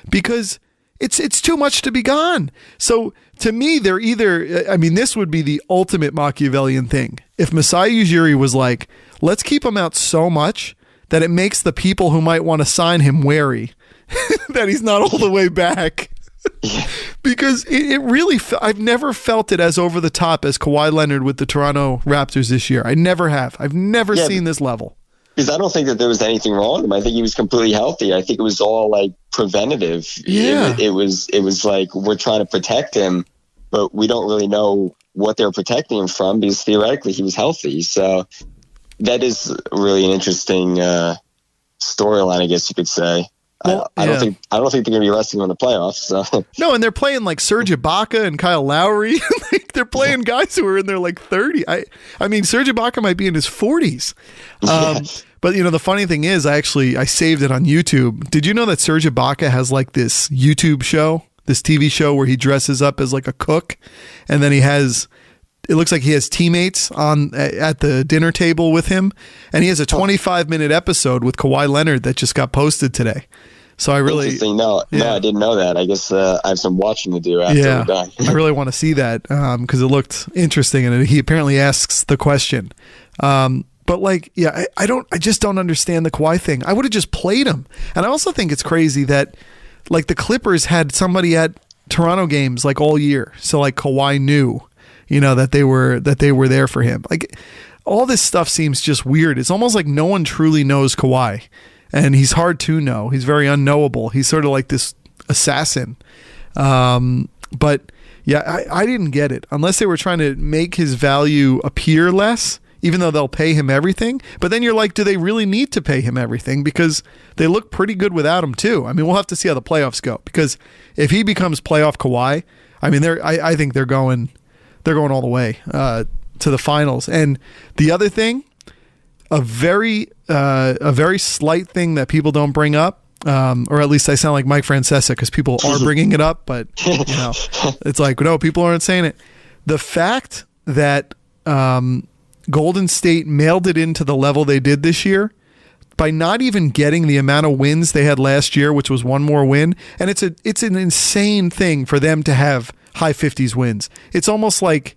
S1: because it's too much to be gone. So to me, they're either, this would be the ultimate Machiavellian thing. If Masai Ujiri was like, let's keep him out so much that it makes the people who might want to sign him wary that he's not all the way back. Because it really, I've never felt it as over the top as Kawhi Leonard with the Toronto Raptors this year. I never have. I've never seen this level.
S2: Because I don't think that there was anything wrong with him. I think he was completely healthy. I think it was all like preventative.
S1: Yeah.
S2: It was like, we're trying to protect him, but we don't really know what they're protecting him from, because theoretically he was healthy. So that is really an interesting storyline, I guess you could say.
S1: Well,
S2: I don't think they're going to be resting on the playoffs. So.
S1: No, and they're playing like Serge Ibaka and Kyle Lowry. They're playing guys who are in their like 30. I mean, Serge Ibaka might be in his 40s. But the funny thing is, I saved it on YouTube. Did you know that Serge Ibaka has like this YouTube show, this TV show where he dresses up as like a cook, and then it looks like he has teammates at the dinner table with him, and he has a 25-minute episode with Kawhi Leonard that just got posted today. So I really,
S2: interesting. No, I didn't know that. I guess I have some watching to do after we're done.
S1: I really want to see that because it looked interesting, and he apparently asks the question. But like, I just don't understand the Kawhi thing. I would have just played him, and I also think it's crazy that like the Clippers had somebody at Toronto games like all year. So like Kawhi knew, that they were there for him. Like all this stuff seems just weird. It's almost like no one truly knows Kawhi, and he's hard to know. He's very unknowable. He's sort of like this assassin. But yeah, I didn't get it unless they were trying to make his value appear less, even though they'll pay him everything. But then you're like, do they really need to pay him everything? Because they look pretty good without him too. I mean, we'll have to see how the playoffs go, because if he becomes playoff Kawhi, I mean, I think they're going all the way to the finals. And the other thing, a very slight thing that people don't bring up, or at least I sound like Mike Francesa because people are bringing it up, but it's like, no, people aren't saying it. The fact that Golden State mailed it into the level they did this year by not even getting the amount of wins they had last year, which was one more win, and it's an insane thing for them to have high 50s wins. It's almost like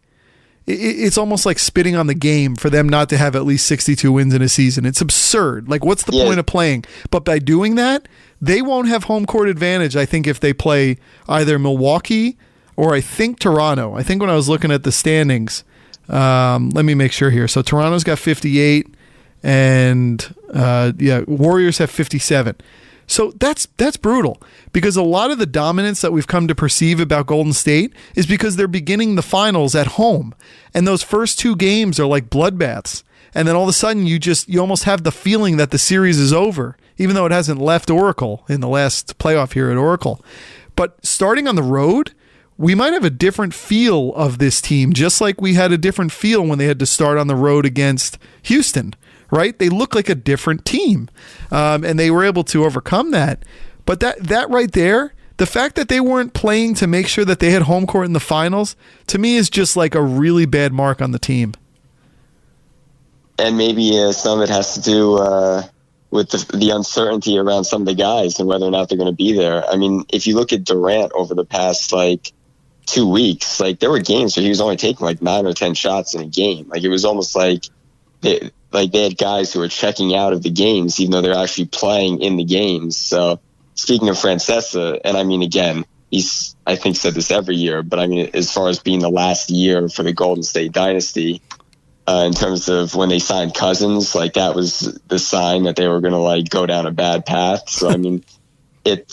S1: spitting on the game for them not to have at least 62 wins in a season. It's absurd. Like, what's the point of playing? But by doing that, they won't have home court advantage, I think, if they play either Milwaukee or I think Toronto. I think when I was looking at the standings, let me make sure here. So Toronto's got 58, and Warriors have 57. So that's brutal, because a lot of the dominance that we've come to perceive about Golden State is because they're beginning the finals at home, and those first two games are like bloodbaths, and then all of a sudden you almost have the feeling that the series is over, even though it hasn't left Oracle in the last playoff here at Oracle. But starting on the road, we might have a different feel of this team, just like we had a different feel when they had to start on the road against Houston. Right? They look like a different team, and they were able to overcome that. But that right there, the fact that they weren't playing to make sure that they had home court in the finals, to me is just like a really bad mark on the team.
S2: And maybe some of it has to do with the uncertainty around some of the guys and whether or not they're going to be there. I mean, if you look at Durant over the past 2 weeks, there were games where he was only taking 9 or 10 shots in a game. It was almost like they had guys who were checking out of the games, even though they're actually playing in the games. So speaking of Francesa, and I mean, again, he's, I think, said this every year, but I mean, as far as being the last year for the Golden State dynasty, in terms of when they signed Cousins, that was the sign that they were going to go down a bad path. So, I mean, but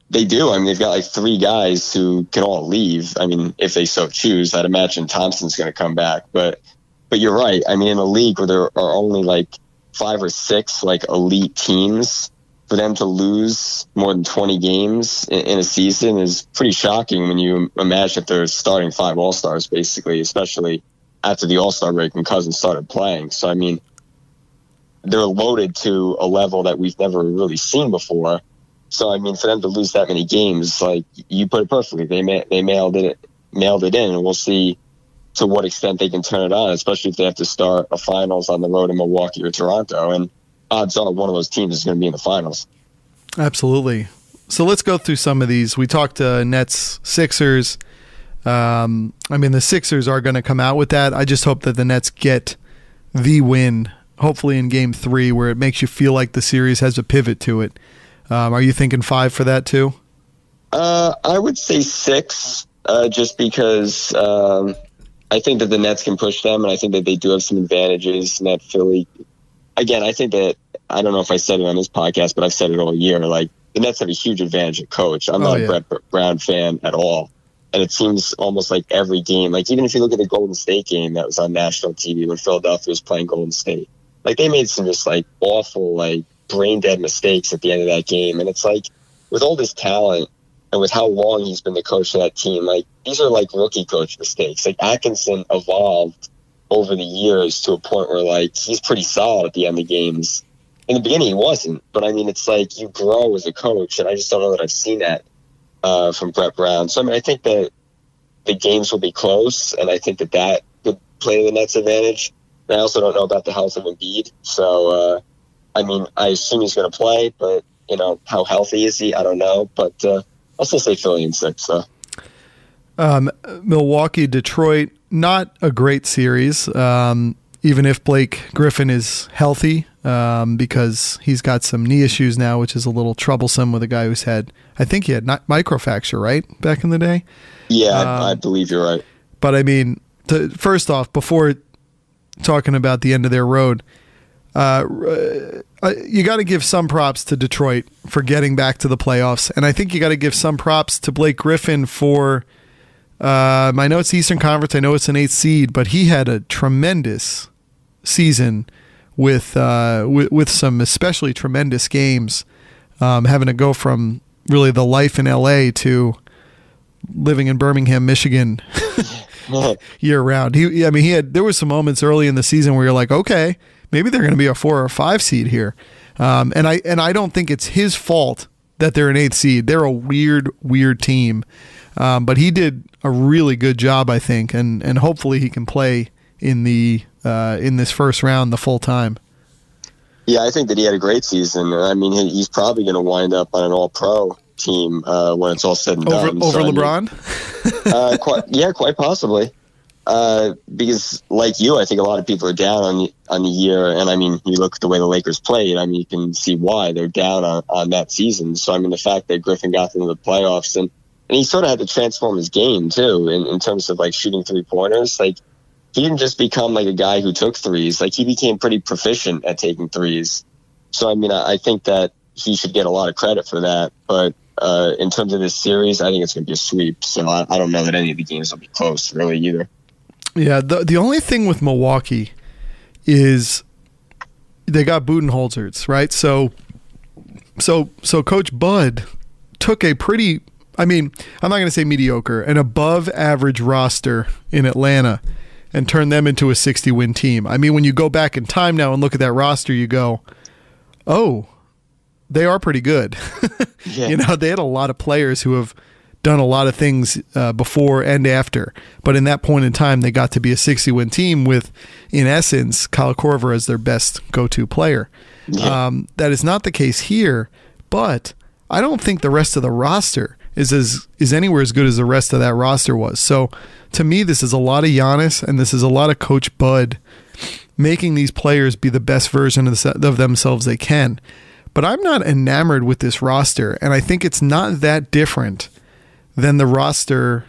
S2: they do. I mean, they've got 3 guys who can all leave. I mean, if they so choose. I'd imagine Thompson's going to come back, but you're right. I mean, in a league where there are only 5 or 6 elite teams, for them to lose more than 20 games in a season is pretty shocking when you imagine if they're starting 5 All-Stars, basically, especially after the All-Star break when Cousins started playing. So, I mean, they're loaded to a level that we've never really seen before. So, I mean, for them to lose that many games, you put it perfectly, they mailed it in, and we'll see to what extent they can turn it on, especially if they have to start a finals on the road in Milwaukee or Toronto. And odds are one of those teams is going to be in the finals.
S1: Absolutely. So let's go through some of these. We talked Nets, Sixers. I mean, the Sixers are going to come out with that. I just hope that the Nets get the win, hopefully in Game 3, where it makes you feel like the series has a pivot to it. Are you thinking 5 for that too?
S2: I would say 6, just because I think that the Nets can push them, and I think that they do have some advantages in that Philly. Again, I think that, I don't know if I said it on this podcast, but I've said it all year, the Nets have a huge advantage at coach. I'm not a Brett Brown fan at all. And it seems almost like every game, even if you look at the Golden State game that was on national TV when Philadelphia was playing Golden State, they made some just awful, brain dead mistakes at the end of that game. And it's with all this talent, and with how long he's been the coach of that team, these are rookie coach mistakes. Atkinson evolved over the years to a point where he's pretty solid at the end of games. In the beginning he wasn't, but I mean, it's you grow as a coach, and I just don't know that I've seen that from Brett Brown. So I mean, I think that the games will be close, and I think that would play to the Nets' advantage. And I also don't know about the health of Embiid, so I mean, I assume he's going to play, but how healthy is he? I don't know, but I'll still say Philly in 6, though.
S1: Milwaukee, Detroit, not a great series. even if Blake Griffin is healthy, because he's got some knee issues now, which is a little troublesome with a guy who's had, I think he had microfracture, right, back in the day?
S2: Yeah, I believe you're right.
S1: But I mean, first off, before talking about the end of their road, you got to give some props to Detroit for getting back to the playoffs, and I think you got to give some props to Blake Griffin for. I know it's Eastern Conference. I know it's an 8th seed, but he had a tremendous season with some especially tremendous games, having to go from really the life in LA to living in Birmingham, Michigan, year round. There were some moments early in the season where you're like, okay, maybe they're going to be a 4 or 5 seed here, and I don't think it's his fault that they're an 8th seed. They're a weird team, but he did a really good job, I think, and hopefully he can play in this first round the full time.
S2: Yeah, I think that he had a great season. I mean, he's probably going to wind up on an All-Pro team when it's all said and done.
S1: Over LeBron?
S2: Quite possibly. Because, like you, I think a lot of people are down on the year, and I mean, you look at the way the Lakers played. I mean, you can see why they're down on that season. So, I mean, the fact that Griffin got into the playoffs and he sort of had to transform his game too in terms of like shooting 3-pointers. Like, he didn't just become like a guy who took threes. Like, he became pretty proficient at taking threes. So, I mean, I think that he should get a lot of credit for that. But in terms of this series, I think it's going to be a sweep. So I don't know that any of the games will be close really either.
S1: Yeah, the only thing with Milwaukee is they got Budenholzers, right? So Coach Bud took a pretty, I mean, I'm not going to say mediocre, an above average roster in Atlanta and turned them into a 60-win team. I mean, when you go back in time now and look at that roster, you go, oh, they are pretty good.
S2: Yeah.
S1: You know, they had a lot of players who have done a lot of things before and after. But in that point in time, they got to be a 60-win team with, in essence, Kyle Korver as their best go-to player.
S2: Yeah.
S1: That is not the case here, but I don't think the rest of the roster is anywhere as good as the rest of that roster was. So to me, this is a lot of Giannis, and this is a lot of Coach Bud making these players be the best version of themselves they can. But I'm not enamored with this roster, and I think it's not that different than the roster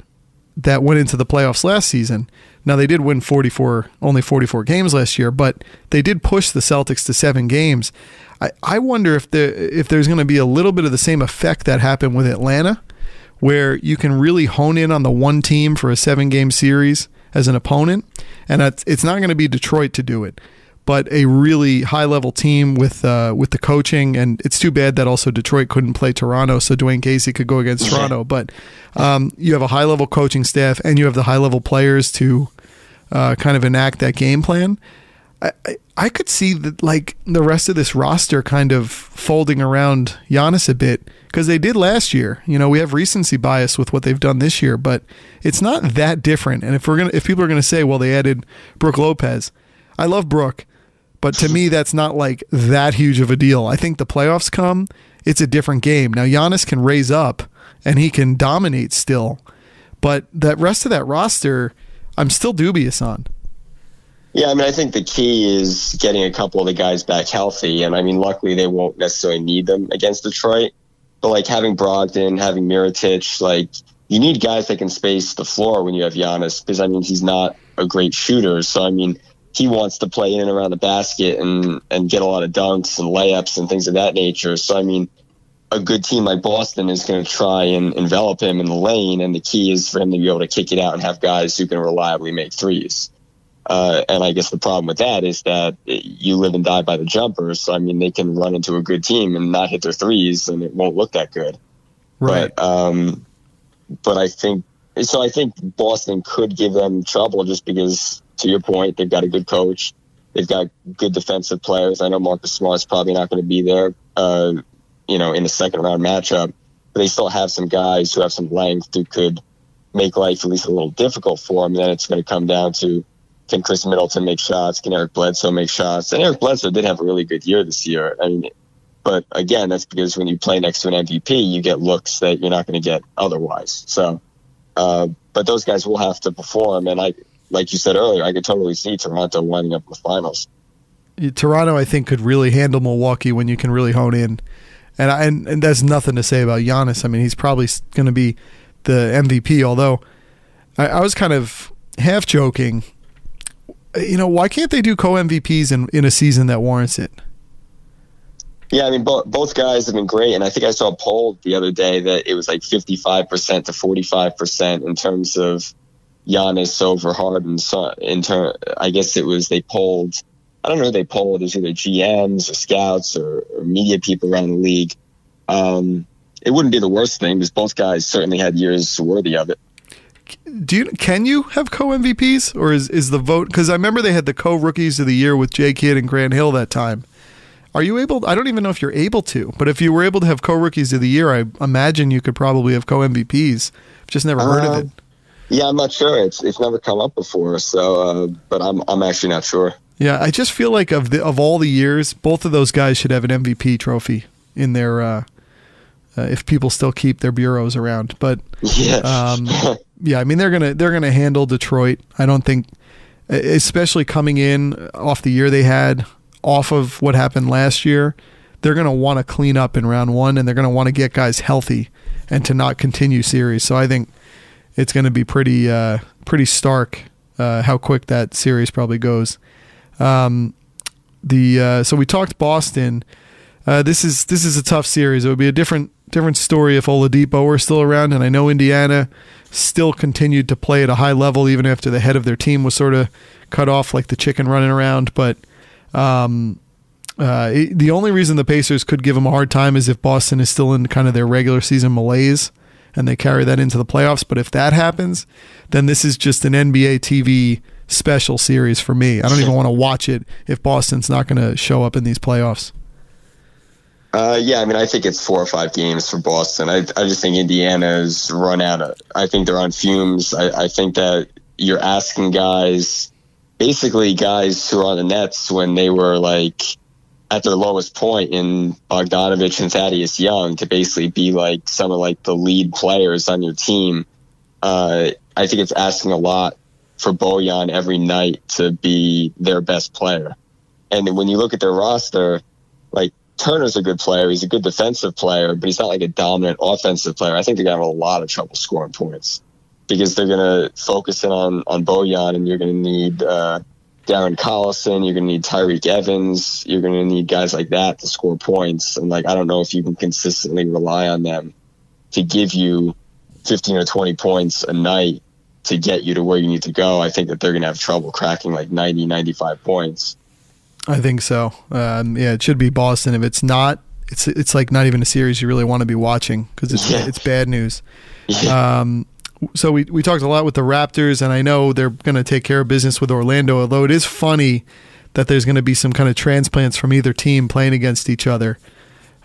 S1: that went into the playoffs last season. Now, they did win only 44 games last year, but they did push the Celtics to 7 games. I wonder if there's going to be a little bit of the same effect that happened with Atlanta, where you can really hone in on the one team for a 7-game series as an opponent, and it's not going to be Detroit to do it, but a really high-level team with the coaching. And it's too bad that also Detroit couldn't play Toronto, so Dwayne Casey could go against Toronto. But you have a high-level coaching staff, and you have the high-level players to kind of enact that game plan. I could see that, like, the rest of this roster kind of folding around Giannis a bit, because they did last year. You know, we have recency bias with what they've done this year, but it's not that different. And if people are gonna say, well, they added Brook Lopez, I love Brook, but to me, that's not like that huge of a deal. I think the playoffs come, it's a different game. Now, Giannis can raise up and he can dominate still, but that rest of that roster, I'm still dubious on.
S2: Yeah, I mean, I think the key is getting a couple of the guys back healthy. And I mean, luckily they won't necessarily need them against Detroit. But like having Brogdon, having Mirotic, like you need guys that can space the floor when you have Giannis, because I mean, he's not a great shooter. So I mean, he wants to play in and around the basket and get a lot of dunks and layups and things of that nature. So I mean, a good team like Boston is going to try and envelop him in the lane, and the key is for him to be able to kick it out and have guys who can reliably make threes. And I guess the problem with that is that you live and die by the jumpers. So, I mean, they can run into a good team and not hit their threes, and it won't look that good.
S1: Right.
S2: But I think Boston could give them trouble just because, to your point, they've got a good coach. They've got good defensive players. I know Marcus Smart's probably not going to be there, in the second round matchup, but they still have some guys who have some length who could make life at least a little difficult for them. And then it's going to come down to, can Chris Middleton make shots? Can Eric Bledsoe make shots? And Eric Bledsoe did have a really good year this year. I mean, but again, that's because when you play next to an MVP, you get looks that you're not going to get otherwise. So, but those guys will have to perform. And like you said earlier, I could totally see Toronto winding up in the finals.
S1: Toronto, I think, could really handle Milwaukee when you can really hone in. And that's nothing to say about Giannis. I mean, he's probably going to be the MVP, although I was kind of half joking. Why can't they do co-MVPs in a season that warrants it?
S2: Yeah, I mean, both guys have been great, and I think I saw a poll the other day that it was like 55% to 45% in terms of Giannis over Harden. I guess it was they polled. I don't know who they polled. It was either GMs or scouts or media people around the league. It wouldn't be the worst thing because both guys certainly had years worthy of it.
S1: Can you have co-MVPs, or is the vote? Because I remember they had the co-rookies of the year with J. Kidd and Grant Hill that time. Are you able? I don't even know if you're able to, but if you were able to have co-rookies of the year, I imagine you could probably have co-MVPs. I've just never heard of it.
S2: Yeah, I'm not sure. It's never come up before, so but I'm actually not sure.
S1: Yeah, I just feel like of all the years, both of those guys should have an MVP trophy in their if people still keep their bureaus around. But yeah, I mean they're gonna handle Detroit. I don't think, especially coming in off the year they had, off of what happened last year, they're gonna want to clean up in round one, and they're gonna want to get guys healthy and to not continue series. So I think it's gonna be pretty stark how quick that series probably goes. So we talked Boston. This is a tough series. It would be a different story if Oladipo were still around, and I know Indiana still continued to play at a high level even after the head of their team was sort of cut off like the chicken running around. But the only reason the Pacers could give them a hard time is if Boston is still in kind of their regular season malaise and they carry that into the playoffs. But if that happens, then this is just an NBA TV special series for me. I don't even want to watch it if Boston's not going to show up in these playoffs.
S2: Yeah, I mean, I think it's 4 or 5 games for Boston. I just think Indiana's run out of. I think they're on fumes. I think that you're asking guys, basically guys who are on the Nets when they were like at their lowest point in Bogdanovich and Thaddeus Young, to basically be like some of like the lead players on your team. I think it's asking a lot for Bojan every night to be their best player. And when you look at their roster, like Turner's a good player. He's a good defensive player, but he's not like a dominant offensive player. I think they're going to have a lot of trouble scoring points because they're going to focus in on Bojan, and you're going to need Darren Collison. You're going to need Tyreek Evans. You're going to need guys like that to score points. And like, I don't know if you can consistently rely on them to give you 15 or 20 points a night to get you to where you need to go. I think that they're going to have trouble cracking like 90, 95 points.
S1: I think so. Yeah, it should be Boston. If it's not, it's like not even a series you really want to be watching because it's bad news. Yeah. So we talked a lot with the Raptors, and I know they're going to take care of business with Orlando, although it is funny that there's going to be some kind of transplants from either team playing against each other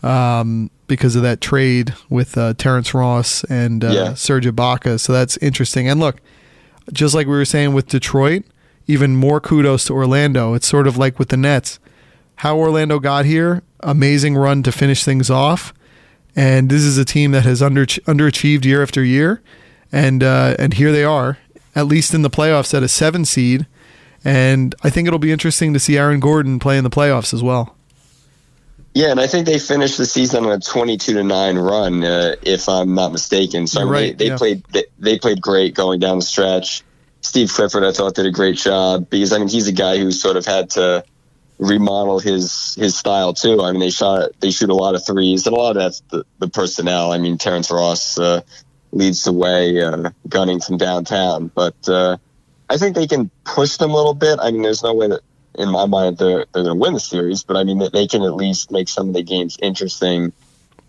S1: because of that trade with Terrence Ross and Serge Ibaka. So that's interesting. And look, just like we were saying with Detroit, even more kudos to Orlando. It's sort of like with the Nets. How Orlando got here, amazing run to finish things off. And this is a team that has underachieved year after year. And here they are, at least in the playoffs at a 7 seed. And I think it'll be interesting to see Aaron Gordon play in the playoffs as well.
S2: Yeah, and I think they finished the season on a 22-9 run, if I'm not mistaken. So they played great going down the stretch. Steve Clifford, I thought, did a great job because, I mean, he's a guy who sort of had to remodel his style too. I mean, they shoot a lot of threes, and a lot of that's the personnel. I mean, Terrence Ross leads the way, gunning from downtown. But I think they can push them a little bit. I mean, there's no way that, in my mind, they're going to win the series, but I mean, that they can at least make some of the games interesting.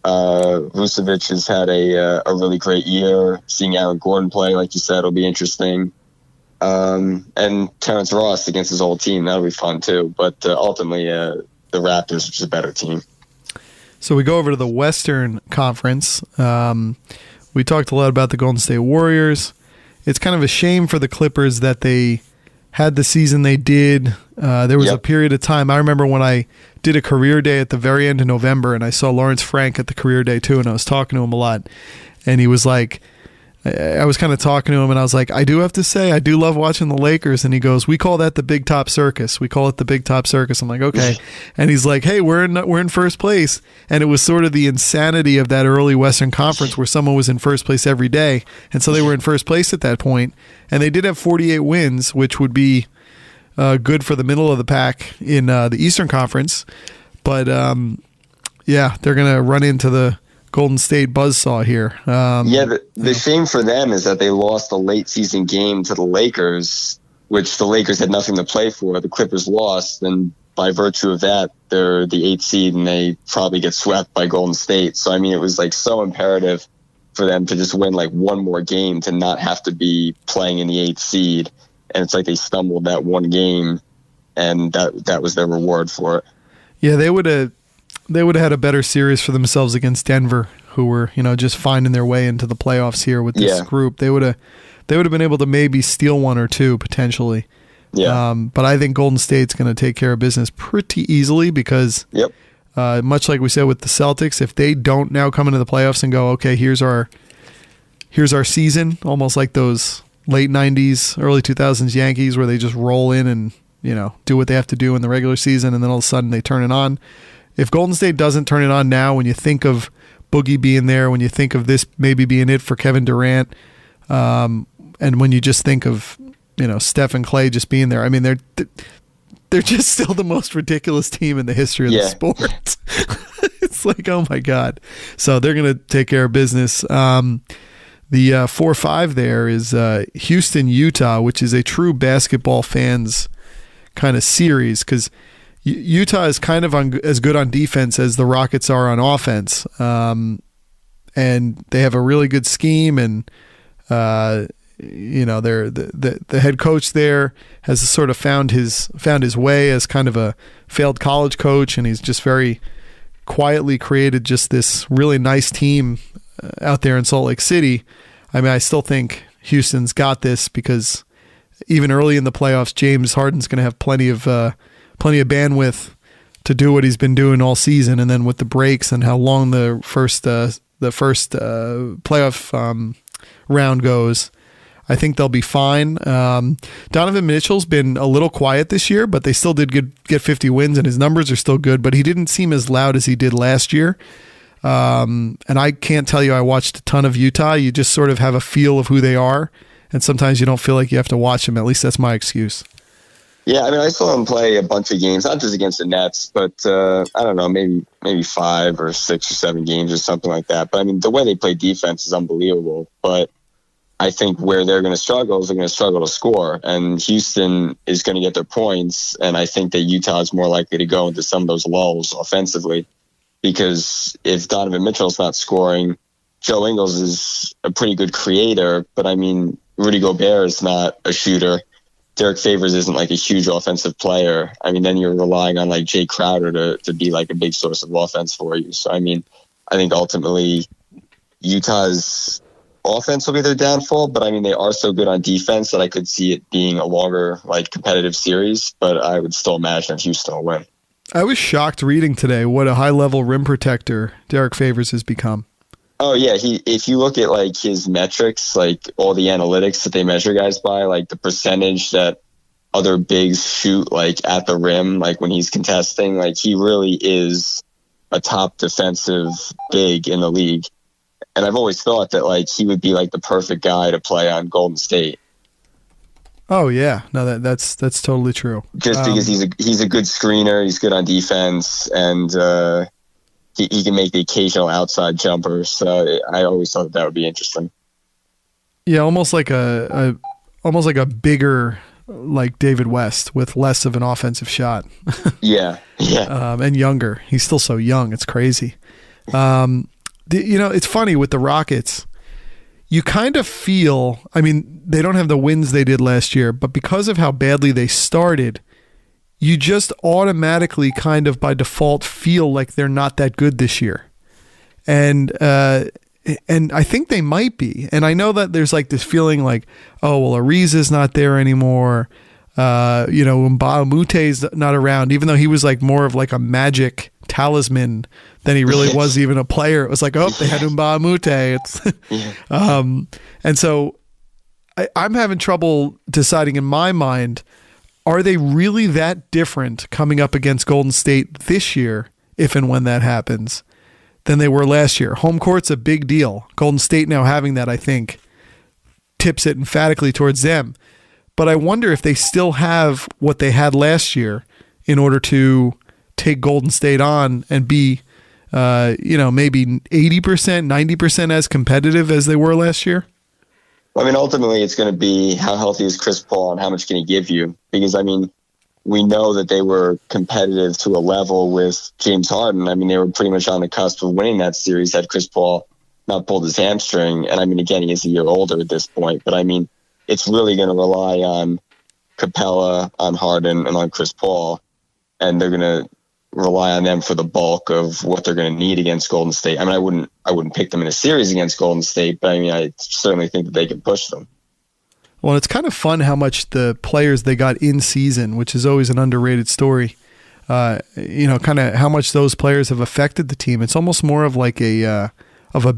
S2: Vucevic has had a really great year. Seeing Aaron Gordon play, like you said, will be interesting. And Terrence Ross against his old team, that'll be fun too. But ultimately, the Raptors, which is a better team.
S1: So we go over to the Western Conference. We talked a lot about the Golden State Warriors. It's kind of a shame for the Clippers that they had the season they did. There was a period of time. I remember when I did a career day at the very end of November, and I saw Lawrence Frank at the career day too, and I was talking to him a lot. And he was like, I was kind of talking to him, and I was like, I do have to say, I do love watching the Lakers. And he goes, we call that the Big Top Circus. We call it the Big Top Circus. I'm like, okay. And he's like, hey, we're in first place. And it was sort of the insanity of that early Western Conference where someone was in first place every day. And so they were in first place at that point. And they did have 48 wins, which would be good for the middle of the pack in the Eastern Conference. But, yeah, they're going to run into the Golden State buzzsaw here.
S2: The shame for them is that they lost a late season game to the Lakers, which the Lakers had nothing to play for. The Clippers lost, and by virtue of that, they're the 8th seed, and they probably get swept by Golden State. So, I mean, it was like so imperative for them to just win like one more game to not have to be playing in the 8th seed. And it's like they stumbled that one game, and that was their reward for it.
S1: Yeah, they would have had a better series for themselves against Denver, who were, just finding their way into the playoffs here with this group. They would have been able to maybe steal one or two potentially.
S2: Yeah.
S1: But I think Golden State's going to take care of business pretty easily because, much like we said with the Celtics, if they don't now come into the playoffs and go, okay, here's our season, almost like those late 90s, early 2000s Yankees where they just roll in and, do what they have to do in the regular season, and then all of a sudden they turn it on. If Golden State doesn't turn it on now, when you think of Boogie being there, when you think of this maybe being it for Kevin Durant, and when you just think of Steph and Clay just being there, I mean they're just still the most ridiculous team in the history of the sport. It's like, oh my God! So they're gonna take care of business. The 4-5 there is Houston, Utah, which is a true basketball fans kind of series because Utah is kind of as good on defense as the Rockets are on offense, and they have a really good scheme. And they're the head coach there has sort of found his way as kind of a failed college coach, and he's just very quietly created just this really nice team out there in Salt Lake City. I mean, I still think Houston's got this because even early in the playoffs, James Harden's going to have plenty of bandwidth to do what he's been doing all season, and then with the breaks and how long the first playoff round goes, I think they'll be fine. Donovan Mitchell's been a little quiet this year, but they still did get 50 wins, and his numbers are still good, but he didn't seem as loud as he did last year. And I can't tell you I watched a ton of Utah. You just sort of have a feel of who they are, and sometimes you don't feel like you have to watch them. At least that's my excuse.
S2: Yeah, I mean, I saw him play a bunch of games, not just against the Nets, but I don't know, maybe 5 or 6 or 7 games or something like that. But I mean, the way they play defense is unbelievable. But I think where they're going to struggle is they're going to struggle to score, and Houston is going to get their points. And I think that Utah is more likely to go into some of those lulls offensively, because if Donovan Mitchell's not scoring, Joe Ingles is a pretty good creator, but I mean, Rudy Gobert is not a shooter. Derek Favors isn't like a huge offensive player. I mean, then you're relying on like Jay Crowder to be like a big source of offense for you. So, I mean, I think ultimately Utah's offense will be their downfall, but I mean, they are so good on defense that I could see it being a longer, like, competitive series, but I would still imagine Houston will win.
S1: I was shocked reading today what a high-level rim protector Derek Favors has become.
S2: Oh, yeah. If you look at, like, his metrics, like, all the analytics that they measure guys by, like, the percentage that other bigs shoot, like, at the rim, like, when he's contesting, like, he really is a top defensive big in the league. And I've always thought that, like, he would be, like, the perfect guy to play on Golden State.
S1: Oh, yeah. No, that's totally true.
S2: Just because he's a good screener, he's good on defense, and he can make the occasional outside jumper. So I always thought that would be interesting.
S1: Yeah, almost like a bigger, like David West with less of an offensive shot.
S2: Yeah.
S1: And younger. He's still so young. It's crazy. It's funny with the Rockets. You kind of feel, I mean, they don't have the wins they did last year, but because of how badly they started, you just automatically kind of by default feel like they're not that good this year. And I think they might be. And I know that there's like this feeling like, oh, well, Ariza's not there anymore. Mbah Mute's not around, even though he was like more of like a magic talisman than he really was even a player. It was like, oh, they had Mbamute. And so I'm having trouble deciding in my mind, are they really that different coming up against Golden State this year, if and when that happens, than they were last year? Home court's a big deal. Golden State now having that, I think, tips it emphatically towards them. But I wonder if they still have what they had last year in order to take Golden State on and be, maybe 80%, 90% as competitive as they were last year.
S2: I mean, ultimately, it's going to be how healthy is Chris Paul and how much can he give you? Because, I mean, we know that they were competitive to a level with James Harden. I mean, they were pretty much on the cusp of winning that series had Chris Paul not pulled his hamstring. And, I mean, again, he is a year older at this point. But, I mean, it's really going to rely on Capella, on Harden, and on Chris Paul. And they're going to rely on them for the bulk of what they're going to need against Golden State. I mean, I wouldn't pick them in a series against Golden State, but I mean, I certainly think that they can push them.
S1: Well, it's kind of fun how much the players they got in season, which is always an underrated story, kind of how much those players have affected the team. It's almost more of like a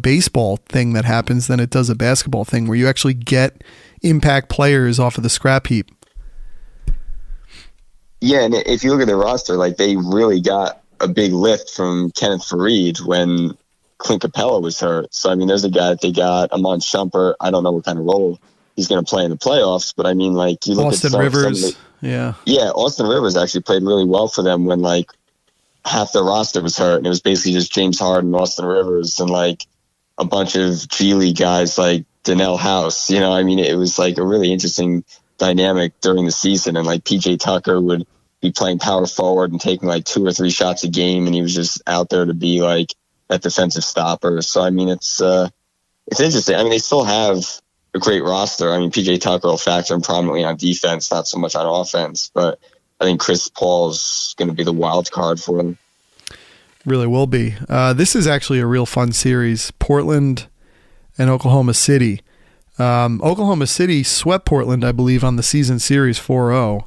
S1: baseball thing that happens than it does a basketball thing, where you actually get impact players off of the scrap heap.
S2: Yeah, and if you look at their roster, like they really got a big lift from Kenneth Faried when Clint Capella was hurt. So, I mean, there's a guy that they got, Amon Shumpert. I don't know what kind of role he's going to play in the playoffs, but I mean, like you look
S1: Austin
S2: at
S1: Rivers. Yeah,
S2: Austin Rivers actually played really well for them when like half their roster was hurt, and it was basically just James Harden, Austin Rivers, and like a bunch of G League guys like Donnell House. I mean, it was like a really interesting dynamic during the season, and like PJ Tucker would be playing power forward and taking like 2 or 3 shots a game, and he was just out there to be like that defensive stopper. So I mean, it's interesting. I mean, they still have a great roster. I mean, PJ Tucker will factor in prominently on defense, not so much on offense, but I think Chris Paul is going to be the wild card for them.
S1: Really will be. This is actually a real fun series. Portland and Oklahoma City. Oklahoma City swept Portland, I believe, on the season series 4-0.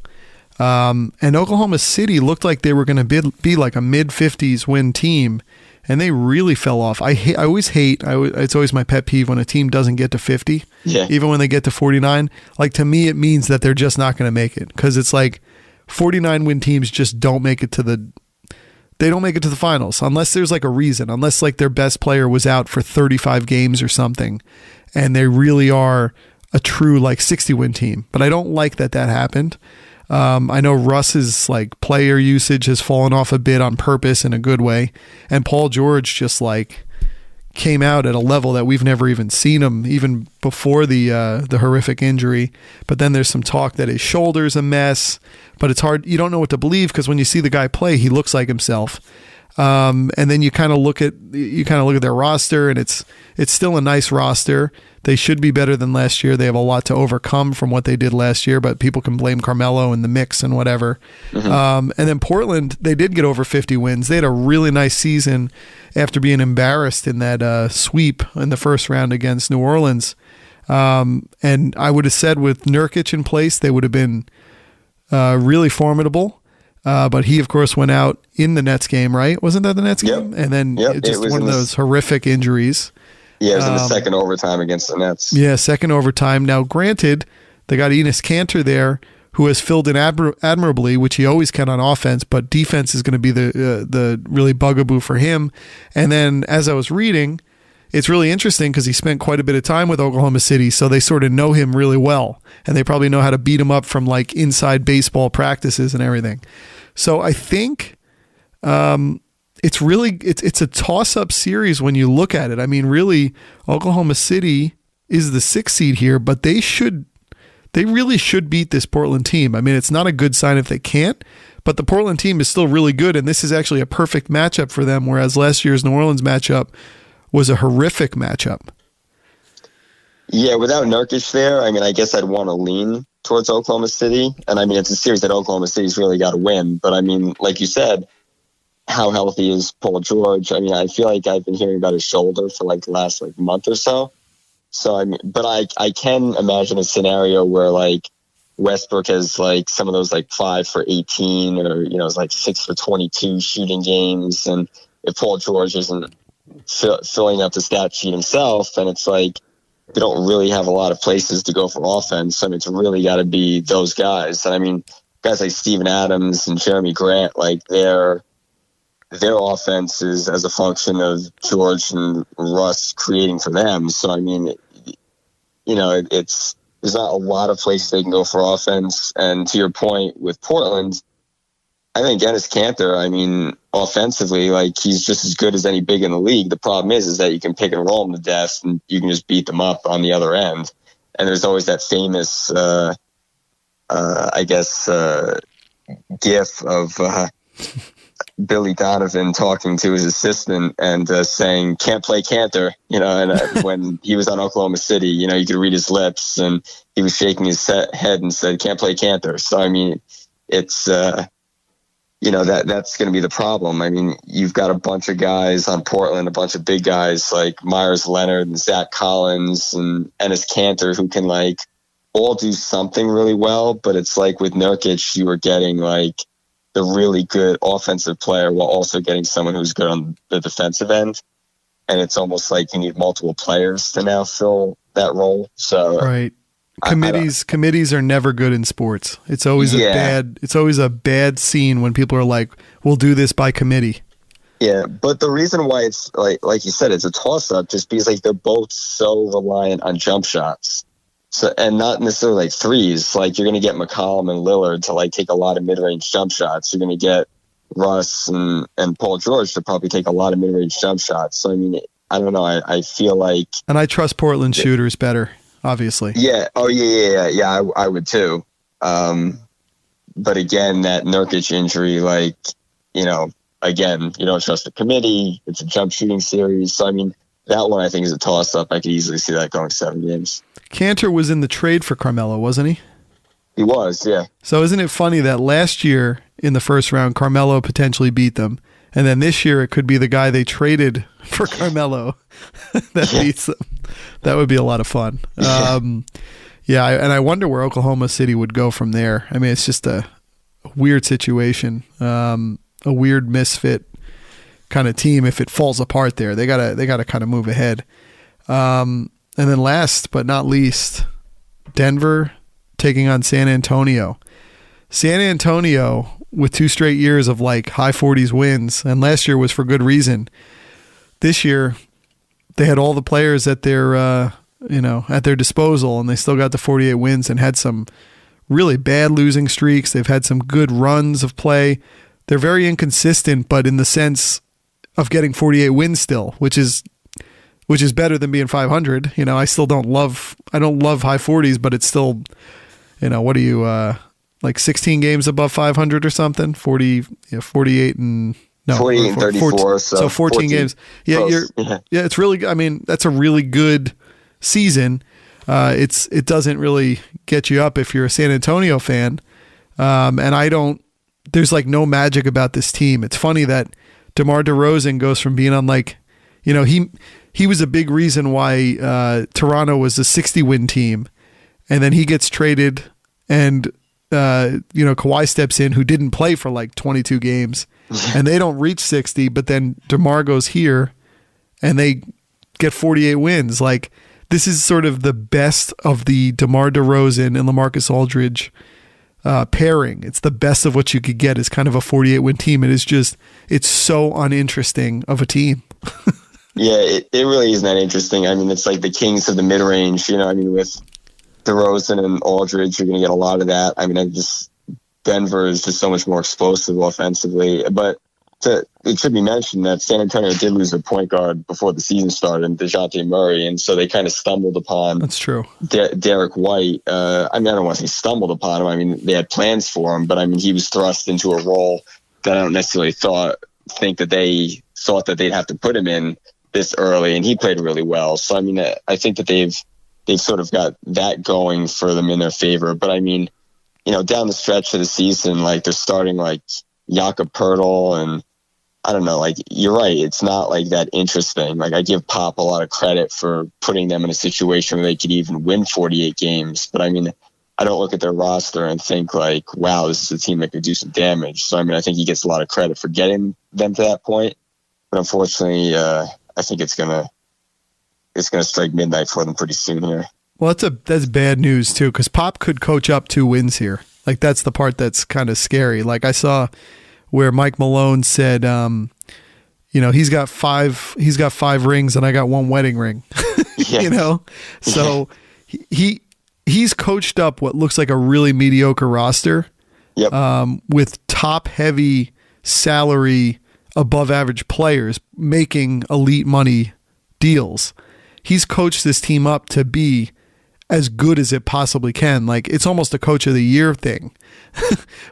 S1: And Oklahoma City looked like they were going to be like a mid-50s win team, and they really fell off. It's always my pet peeve when a team doesn't get to 50, even when they get to 49. Like, to me, it means that they're just not going to make it, because it's like 49 win teams just don't make it to the finals unless there's like a reason, unless like their best player was out for 35 games or something, and they really are a true like 60 win team. But I don't like that happened. I know Russ's like player usage has fallen off a bit on purpose in a good way, and Paul George just like came out at a level that we've never even seen him, even before the horrific injury. But then there's some talk that his shoulder's a mess, but it's hard. You don't know what to believe, because when you see the guy play, he looks like himself. And then you kind of look at their roster, and it's still a nice roster. They should be better than last year. They have a lot to overcome from what they did last year, but people can blame Carmelo and the mix and whatever. Mm-hmm. And then Portland, they did get over 50 wins. They had a really nice season after being embarrassed in that sweep in the first round against New Orleans. And I would have said with Nurkic in place, they would have been really formidable. But he, of course, went out in the Nets game, right? Wasn't that the Nets game? And then just one of those horrific injuries.
S2: Yeah, it was in the second overtime against the Nets.
S1: Yeah, second overtime. Now, granted, they got Enes Kanter there, who has filled in admirably, which he always can on offense, but defense is going to be the really bugaboo for him. And then, as I was reading, it's really interesting because he spent quite a bit of time with Oklahoma City, so they sort of know him really well, and they probably know how to beat him up from like inside baseball practices and everything. So I think it's a toss-up series when you look at it. I mean, really, Oklahoma City is the 6th seed here, but they really should beat this Portland team. I mean, it's not a good sign if they can't, but the Portland team is still really good, and this is actually a perfect matchup for them, whereas last year's New Orleans matchup was a horrific matchup.
S2: Yeah, without Nurkic there, I mean, I guess I'd want to lean towards Oklahoma City. And I mean, it's a series that Oklahoma City's really got to win. But I mean, like you said, how healthy is Paul George? I mean, I feel like I've been hearing about his shoulder for like the last month or so. So I mean, but I can imagine a scenario where like Westbrook has like some of those like 5 for 18 or, it's like 6 for 22 shooting games. And if Paul George isn't filling up the stat sheet himself, then it's like they don't really have a lot of places to go for offense. I mean, it's really got to be those guys. And I mean, guys like Steven Adams and Jeremy Grant, like their offense is as a function of George and Russ creating for them. So, I mean, there's not a lot of places they can go for offense. And to your point with Portland, I think Enes Kanter, I mean, offensively, like he's just as good as any big in the league. The problem is that you can pick and roll them to death and you can just beat them up on the other end. And there's always that famous, gif of Billy Donovan talking to his assistant and saying, "Can't play Kanter," and when he was on Oklahoma City, you could read his lips and he was shaking his head and said, "Can't play Kanter." So, I mean, it's, that's going to be the problem. I mean, you've got a bunch of guys on Portland, a bunch of big guys like Myers Leonard and Zach Collins and Enes Kanter who can like all do something really well. But it's like with Nurkic, you were getting like the really good offensive player while also getting someone who's good on the defensive end. And it's almost like you need multiple players to now fill that role. So
S1: right. Committees are never good in sports. It's always a bad scene when people are like, "We'll do this by committee."
S2: Yeah, but the reason why it's like you said, it's a toss up just because like they're both so reliant on jump shots. So, and not necessarily like threes. Like you're going to get McCollum and Lillard to like take a lot of mid-range jump shots. You're going to get Russ and Paul George to probably take a lot of mid-range jump shots. So, I mean, I don't know. I feel like...
S1: And I trust Portland shooters better, obviously.
S2: Yeah. Oh, yeah. I would too. But again, that Nurkic injury, like, again, you don't trust the committee. It's a jump shooting series. So, I mean, that one I think is a toss-up. I could easily see that going 7 games.
S1: Kanter was in the trade for Carmelo, wasn't he?
S2: He was, yeah.
S1: So isn't it funny that last year in the first round, Carmelo potentially beat them, and then this year it could be the guy they traded for Carmelo that beats them? That would be a lot of fun. And I wonder where Oklahoma City would go from there. I mean, it's just a weird situation, a weird misfit kind of team. If it falls apart there, they gotta kind of move ahead. And then last but not least, Denver taking on San Antonio. San Antonio with 2 straight years of like high 40s wins, and last year was for good reason. This year, they had all the players at their at their disposal, and they still got the 48 wins and had some really bad losing streaks. They've had some good runs of play. They're very inconsistent, but in the sense of getting 48 wins still, which is better than being 500. I still don't love high 40s, but it's still, what are you, like 16 games above 500 or something? 48 and
S2: 34.
S1: So 14 games. Yeah, it's really, I mean, that's a really good season. It doesn't really get you up if you're a San Antonio fan. And there's like no magic about this team. It's funny that DeMar DeRozan goes from being on like, he was a big reason why Toronto was a 60-win team, and then he gets traded, and Kawhi steps in, who didn't play for like 22 games, and they don't reach 60. But then DeMar goes here, and they get 48 wins. Like this is sort of the best of the DeMar DeRozan and LaMarcus Aldridge pairing. It's the best of what you could get. Is kind of a 48-win team. It's so uninteresting of a team.
S2: Yeah, it really isn't that interesting. I mean, it's like the kings of the mid-range, with DeRozan and Aldridge, you're going to get a lot of that. I mean, Denver is just so much more explosive offensively. But it should be mentioned that San Antonio did lose their point guard before the season started, DeJounte Murray, and so they kind of stumbled upon
S1: That's true.
S2: Derek White. I don't want to say stumbled upon him. I mean, they had plans for him, but I mean, he was thrust into a role that I don't necessarily think that they thought that they'd have to put him in this early, and he played really well. So I mean, I think that they've sort of got that going for them in their favor. But I mean, down the stretch of the season, like they're starting like Jakob Poeltl, and I don't know, like you're right, it's not like that interesting. Like I give Pop a lot of credit for putting them in a situation where they could even win 48 games. But I mean, I don't look at their roster and think like, wow, this is a team that could do some damage. So, I mean, I think he gets a lot of credit for getting them to that point. But unfortunately, I think it's gonna strike midnight for them pretty soon here.
S1: Well, that's bad news too, because Pop could coach up 2 wins here. Like, that's the part that's kind of scary. Like, I saw where Mike Malone said, he's got 5 rings and I got 1 wedding ring.
S2: Yeah.
S1: So he's coached up what looks like a really mediocre roster.
S2: Yep.
S1: With top heavy salary, above average players making elite money deals. He's coached this team up to be as good as it possibly can. Like, it's almost a coach of the year thing.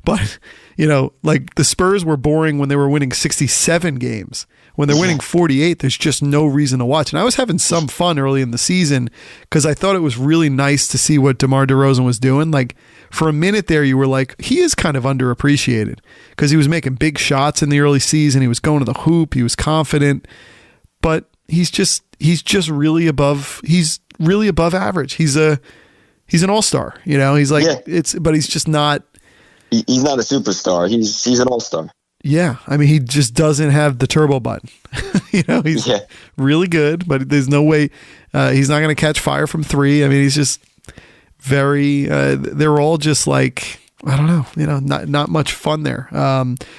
S1: But, like, the Spurs were boring when they were winning 67 games. When they're winning 48, there's just no reason to watch. And I was having some fun early in the season because I thought it was really nice to see what DeMar DeRozan was doing. Like, for a minute there, you were like, he is kind of underappreciated because he was making big shots in the early season. He was going to the hoop. He was confident. But he's just really above average. He's an all-star, He's like but he's just not.
S2: He's not a superstar. He's an all-star.
S1: Yeah, I mean, he just doesn't have the turbo button. He's really good, but there's no way he's not going to catch fire from 3. I mean, he's just very. They're all just like, I don't know, not much fun there.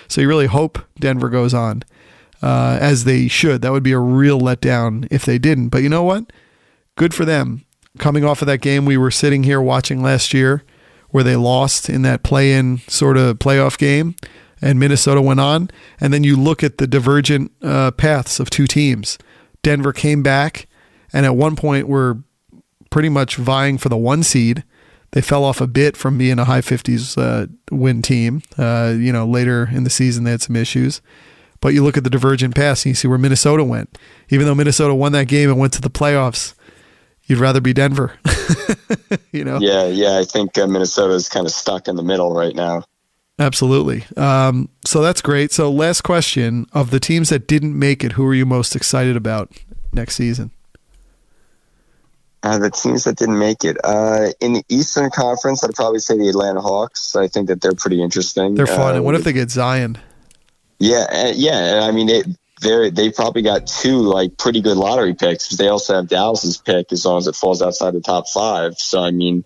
S1: So you really hope Denver goes on, as they should. That would be a real letdown if they didn't. But you know what? Good for them. Coming off of that game we were sitting here watching last year, where they lost in that play-in sort of playoff game, and Minnesota went on. And then you look at the divergent paths of 2 teams. Denver came back, and at one point were pretty much vying for the 1 seed. They fell off a bit from being a high 50s win team. Later in the season they had some issues. But you look at the divergent paths and you see where Minnesota went. Even though Minnesota won that game and went to the playoffs, you'd rather be Denver.
S2: Yeah. I think Minnesota is kind of stuck in the middle right now.
S1: Absolutely. So that's great. So last question, of the teams that didn't make it, who are you most excited about next season?
S2: The teams that didn't make it. In the Eastern Conference, I'd probably say the Atlanta Hawks. I think that they're pretty interesting.
S1: They're fun. And what if they get Zion?
S2: Yeah. I mean, they probably got 2 like pretty good lottery picks. They also have Dallas's pick as long as it falls outside the top 5. So, I mean,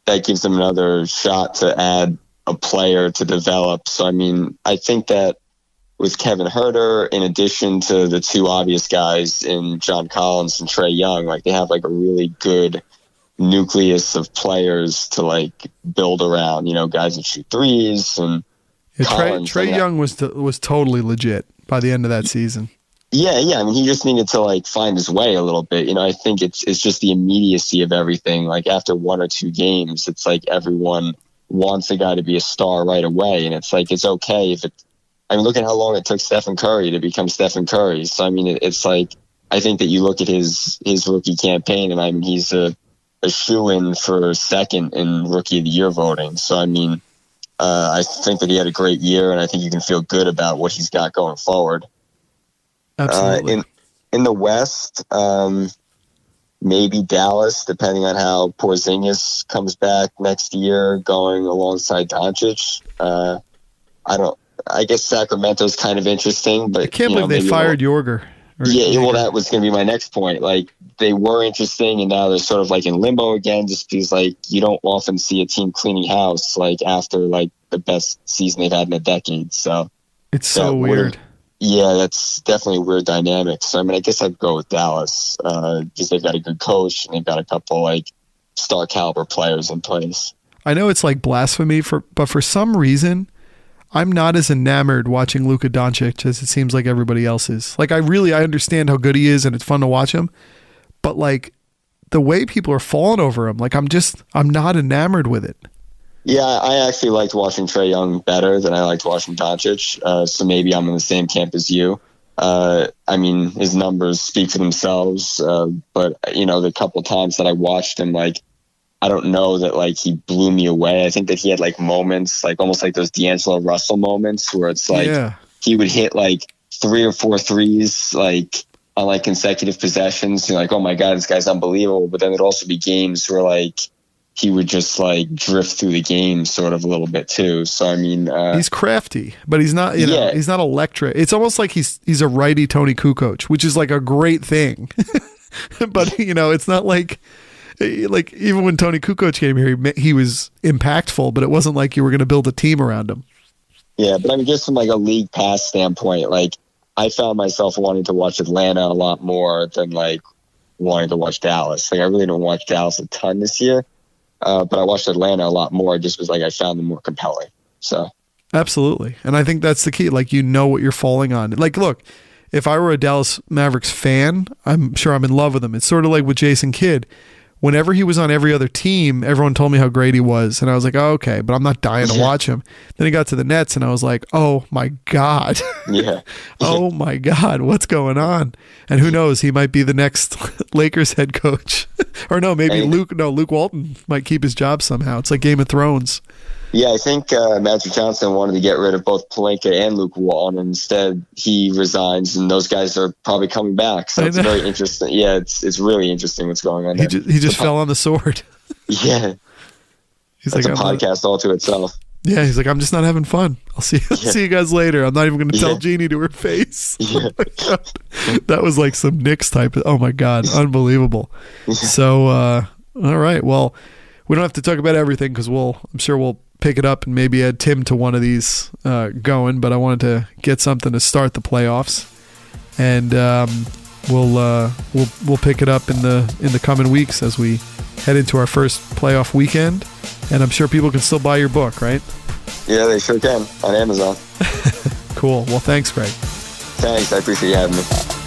S2: that gives them another shot to add a player to develop. So, I mean, I think that with Kevin Huerter, in addition to the 2 obvious guys in John Collins and Trae Young, like, they have like a really good nucleus of players to like build around, guys that shoot threes. And
S1: Trae Young was totally legit by the end of that season.
S2: Yeah. I mean, he just needed to like find his way a little bit. I think it's just the immediacy of everything. Like, after 1 or 2 games, it's like everyone wants a guy to be a star right away. And it's like, it's okay if look at how long it took Stephen Curry to become Stephen Curry. So, I mean, it's like, I think that you look at his rookie campaign, and I mean, he's a shoo-in for second in Rookie of the Year voting. So, I mean, I think that he had a great year, and I think you can feel good about what he's got going forward.
S1: Absolutely.
S2: In the West, maybe Dallas, depending on how Porzingis comes back next year, going alongside Doncic. I guess Sacramento's kind of interesting, but
S1: I can't believe they fired Yorger.
S2: Well, that was going to be my next point. Like, they were interesting, and now they're sort of like in limbo again, just because like you don't often see a team cleaning house like after like the best season they've had in a decade. So
S1: it's so weird.
S2: Yeah, that's definitely a weird dynamic. So, I mean, I guess I'd go with Dallas because they've got a good coach and they've got a couple like star caliber players in place.
S1: I know it's like blasphemy, but for some reason, I'm not as enamored watching Luka Doncic as it seems like everybody else is. Like, I understand how good he is and it's fun to watch him, but like the way people are falling over him, like I'm not enamored with it.
S2: Yeah, I actually liked watching Trae Young better than I liked watching Doncic. So maybe I'm in the same camp as you. I mean, his numbers speak for themselves. But the couple times that I watched him, like, I don't know that like he blew me away. I think that he had like moments, like almost like those D'Angelo Russell moments where it's like he would hit like 3 or 4 threes like on like consecutive possessions. You're like, oh my God, this guy's unbelievable. But then there'd also be games where like he would just like drift through the game sort of a little bit too. So I mean,
S1: he's crafty, but he's not, he's not electric. It's almost like he's a righty Tony Kukoc, which is like a great thing. But it's not like even when Tony Kukoc came here, he was impactful, but it wasn't like you were going to build a team around him.
S2: Yeah, but I mean, just from like a league pass standpoint, like I found myself wanting to watch Atlanta a lot more than like wanting to watch Dallas. Like I really don't watch Dallas a ton this year, but I watched Atlanta a lot more just because like I found them more compelling. So
S1: absolutely, and I think that's the key. Like what you're falling on. Like look, if I were a Dallas Mavericks fan, I'm sure I'm in love with him. It's sort of like with Jason Kidd. Whenever he was on every other team, everyone told me how great he was. And I was like, oh, okay, but I'm not dying to watch him. Then he got to the Nets and I was like, oh my God.
S2: Yeah.
S1: Oh my God, what's going on? And who knows, he might be the next Lakers head coach. Or no, maybe Luke Walton might keep his job somehow. It's like Game of Thrones.
S2: Yeah, I think Magic Johnson wanted to get rid of both Pelinka and Luke Walton. Instead, he resigns, and those guys are probably coming back. So it's very interesting. Yeah, it's really interesting what's going on there.
S1: He just fell on the sword.
S2: Yeah. It's like a podcast all to itself.
S1: Yeah, he's like, I'm just not having fun. I'll see you guys later. I'm not even going to tell Jeannie to her face.
S2: Yeah.
S1: Oh that was like some Knicks type. Oh my God, unbelievable. So, all right. Well, we don't have to talk about everything because I'm sure we'll pick it up and maybe add Tim to one of these going. But I wanted to get something to start the playoffs, and we'll pick it up in the coming weeks as we head into our first playoff weekend. And I'm sure people can still buy your book, right?
S2: Yeah, they sure can on Amazon.
S1: Cool. Well, thanks, Greg.
S2: Thanks. I appreciate you having me.